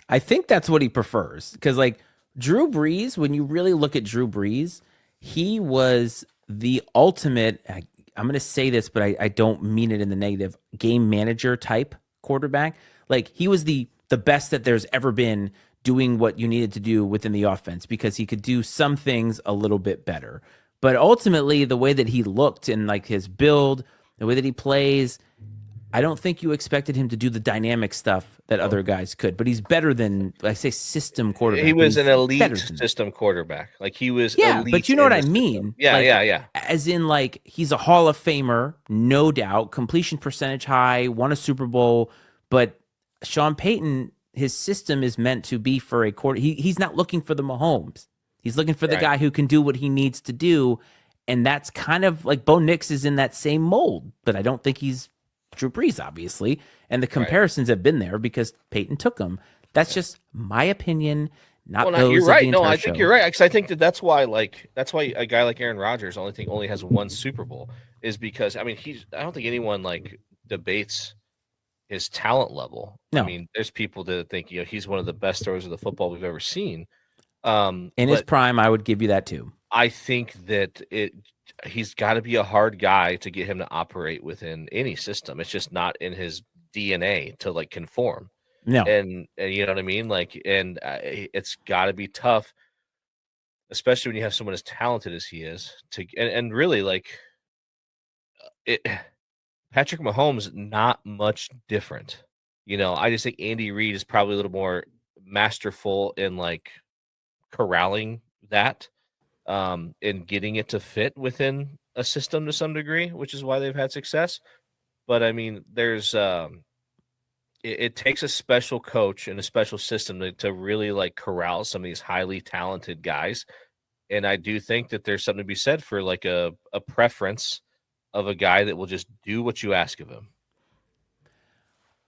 I think that's what he prefers because, like, Drew Brees, when you really look at Drew Brees, he was the ultimate. I'm going to say this, but I don't mean it in the negative. Game manager type quarterback. Like, he was the best that there's ever been doing what you needed to do within the offense because he could do some things a little bit better. But ultimately, the way that he looked and like his build, the way that he plays, I don't think you expected him to do the dynamic stuff that other guys could. But he's better than, I say, system quarterback. He was an elite than system quarterback. Like, he was elite. But you know what I system. mean? Yeah, like, yeah. As in, like, he's a Hall of Famer, no doubt, completion percentage high, won a Super Bowl. But Sean Payton, his system is meant to be for a quarter. He's not looking for the Mahomes. He's looking for the guy who can do what he needs to do. And that's kind of like Bo Nix is in that same mold, but I don't think he's Drew Brees, obviously. And the comparisons have been there because Peyton took him. That's just my opinion. You're right. No, I think you're right. Because I think that's why a guy like Aaron Rodgers only has one Super Bowl is because, I mean, I don't think anyone like debates his talent level. No. I mean, there's people that think, he's one of the best throwers of the football we've ever seen. In his prime, I would give you that too. I think that he's got to be a hard guy to get him to operate within any system. It's just not in his DNA to like conform. No. And you know what I mean? Like, and it's got to be tough, especially when you have someone as talented as he is and really like Patrick Mahomes, not much different. I just think Andy Reid is probably a little more masterful in like corralling that and getting it to fit within a system to some degree, which is why they've had success. But I mean, there's it takes a special coach and a special system to really like corral some of these highly talented guys. And I do think that there's something to be said for like a preference of a guy that will just do what you ask of him.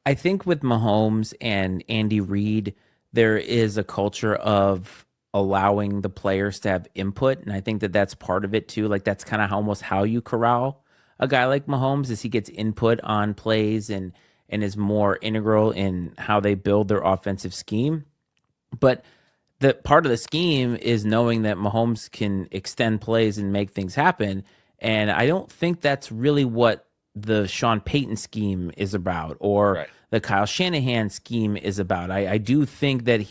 I think with Mahomes and Andy Reid, there is a culture of allowing the players to have input. And I think that that's part of it too. Like, that's kind of almost how you corral a guy like Mahomes is he gets input on plays and is more integral in how they build their offensive scheme. But the part of the scheme is knowing that Mahomes can extend plays and make things happen. And I don't think that's really what the Sean Payton scheme is about or the Kyle Shanahan scheme is about. I do think that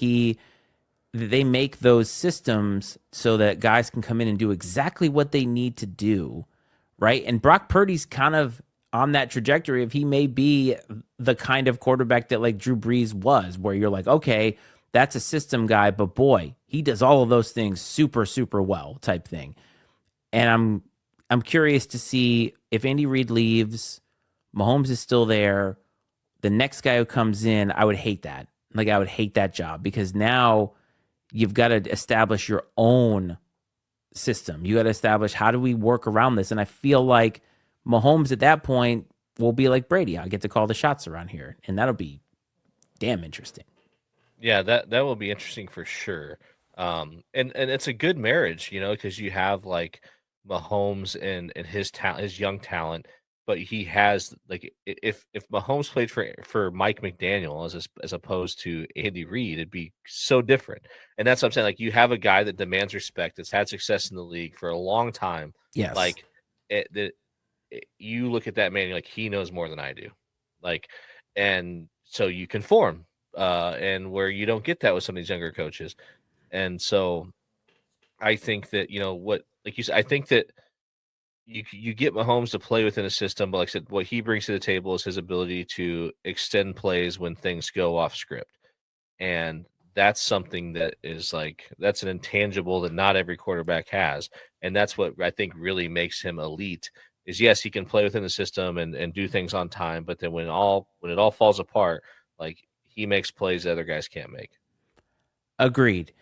they make those systems so that guys can come in and do exactly what they need to do, right? And Brock Purdy's kind of on that trajectory of he may be the kind of quarterback that like Drew Brees was, where you're like, okay, that's a system guy, but boy, he does all of those things super, super well type thing. And I'm curious to see if Andy Reid leaves, Mahomes is still there. The next guy who comes in, I would hate that. Like, I would hate that job because now you've got to establish your own system. You got to establish how do we work around this. And I feel like Mahomes at that point will be like Brady. I get to call the shots around here, and that'll be damn interesting. Yeah, that will be interesting for sure. And it's a good marriage, because you have like Mahomes and his talent, his young talent, but he has like if Mahomes played for Mike McDaniel as opposed to Andy Reid, it'd be so different. And that's what I'm saying. Like you have a guy that demands respect, that's had success in the league for a long time. Yes. Like you look at that man, you're like, he knows more than I do. Like, and so you conform, and where you don't get that with some of these younger coaches. And so I think that, what, like you said, I think that you get Mahomes to play within a system, but like I said, what he brings to the table is his ability to extend plays when things go off script. And that's something that is like, that's an intangible that not every quarterback has. And that's what I think really makes him elite is, yes, he can play within the system and do things on time, but then when it all falls apart, like he makes plays that other guys can't make. Agreed.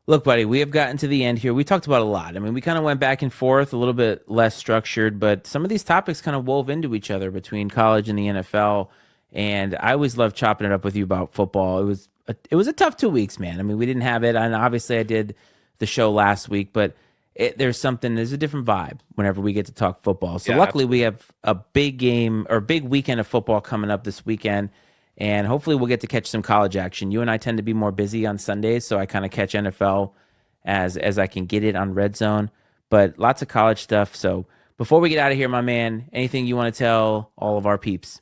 Look, buddy, we have gotten to the end here. We talked about a lot. I mean, we kind of went back and forth, a little bit less structured, but some of these topics kind of wove into each other between college and the NFL. And I always love chopping it up with you about football. It was a tough 2 weeks, man. I mean, we didn't have it, and obviously I did the show last week, but there's a different vibe whenever we get to talk football. So Yeah, luckily, we absolutely. have a big game or big weekend of football coming up this weekend, and hopefully we'll get to catch some college action. You and I tend to be more busy on Sundays, so I kind of catch NFL as I can get it on Red Zone, but lots of college stuff. So before we get out of here, my man, anything you want to tell all of our peeps?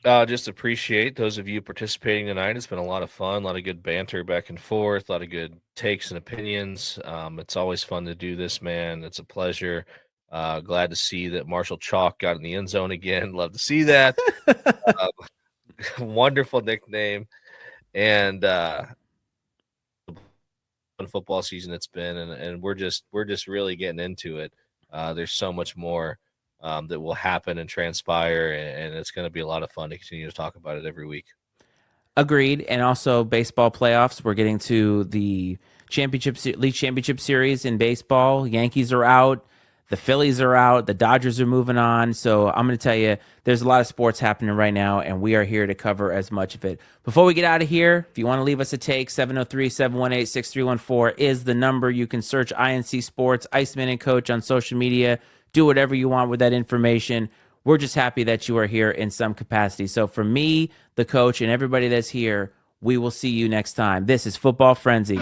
Just appreciate those of you participating tonight. It's been a lot of fun, a lot of good banter back and forth, a lot of good takes and opinions. It's always fun to do this, man. It's a pleasure. Glad to see that Marshall Chalk got in the end zone again. Love to see that. Uh, Wonderful nickname. And fun football season it's been, and we're just really getting into it. There's so much more that will happen and transpire, and it's going to be a lot of fun to continue to talk about it every week. Agreed. And also baseball playoffs. We're getting to the league championship series in baseball. Yankees are out. The Phillies are out. The Dodgers are moving on. So I'm going to tell you, there's a lot of sports happening right now, and we are here to cover as much of it. Before we get out of here, if you want to leave us a take, 703-718-6314 is the number. You can search INC Sports, Iceman and Coach on social media. Do whatever you want with that information. We're just happy that you are here in some capacity. So for me, the coach, and everybody that's here, we will see you next time. This is Football Frenzy.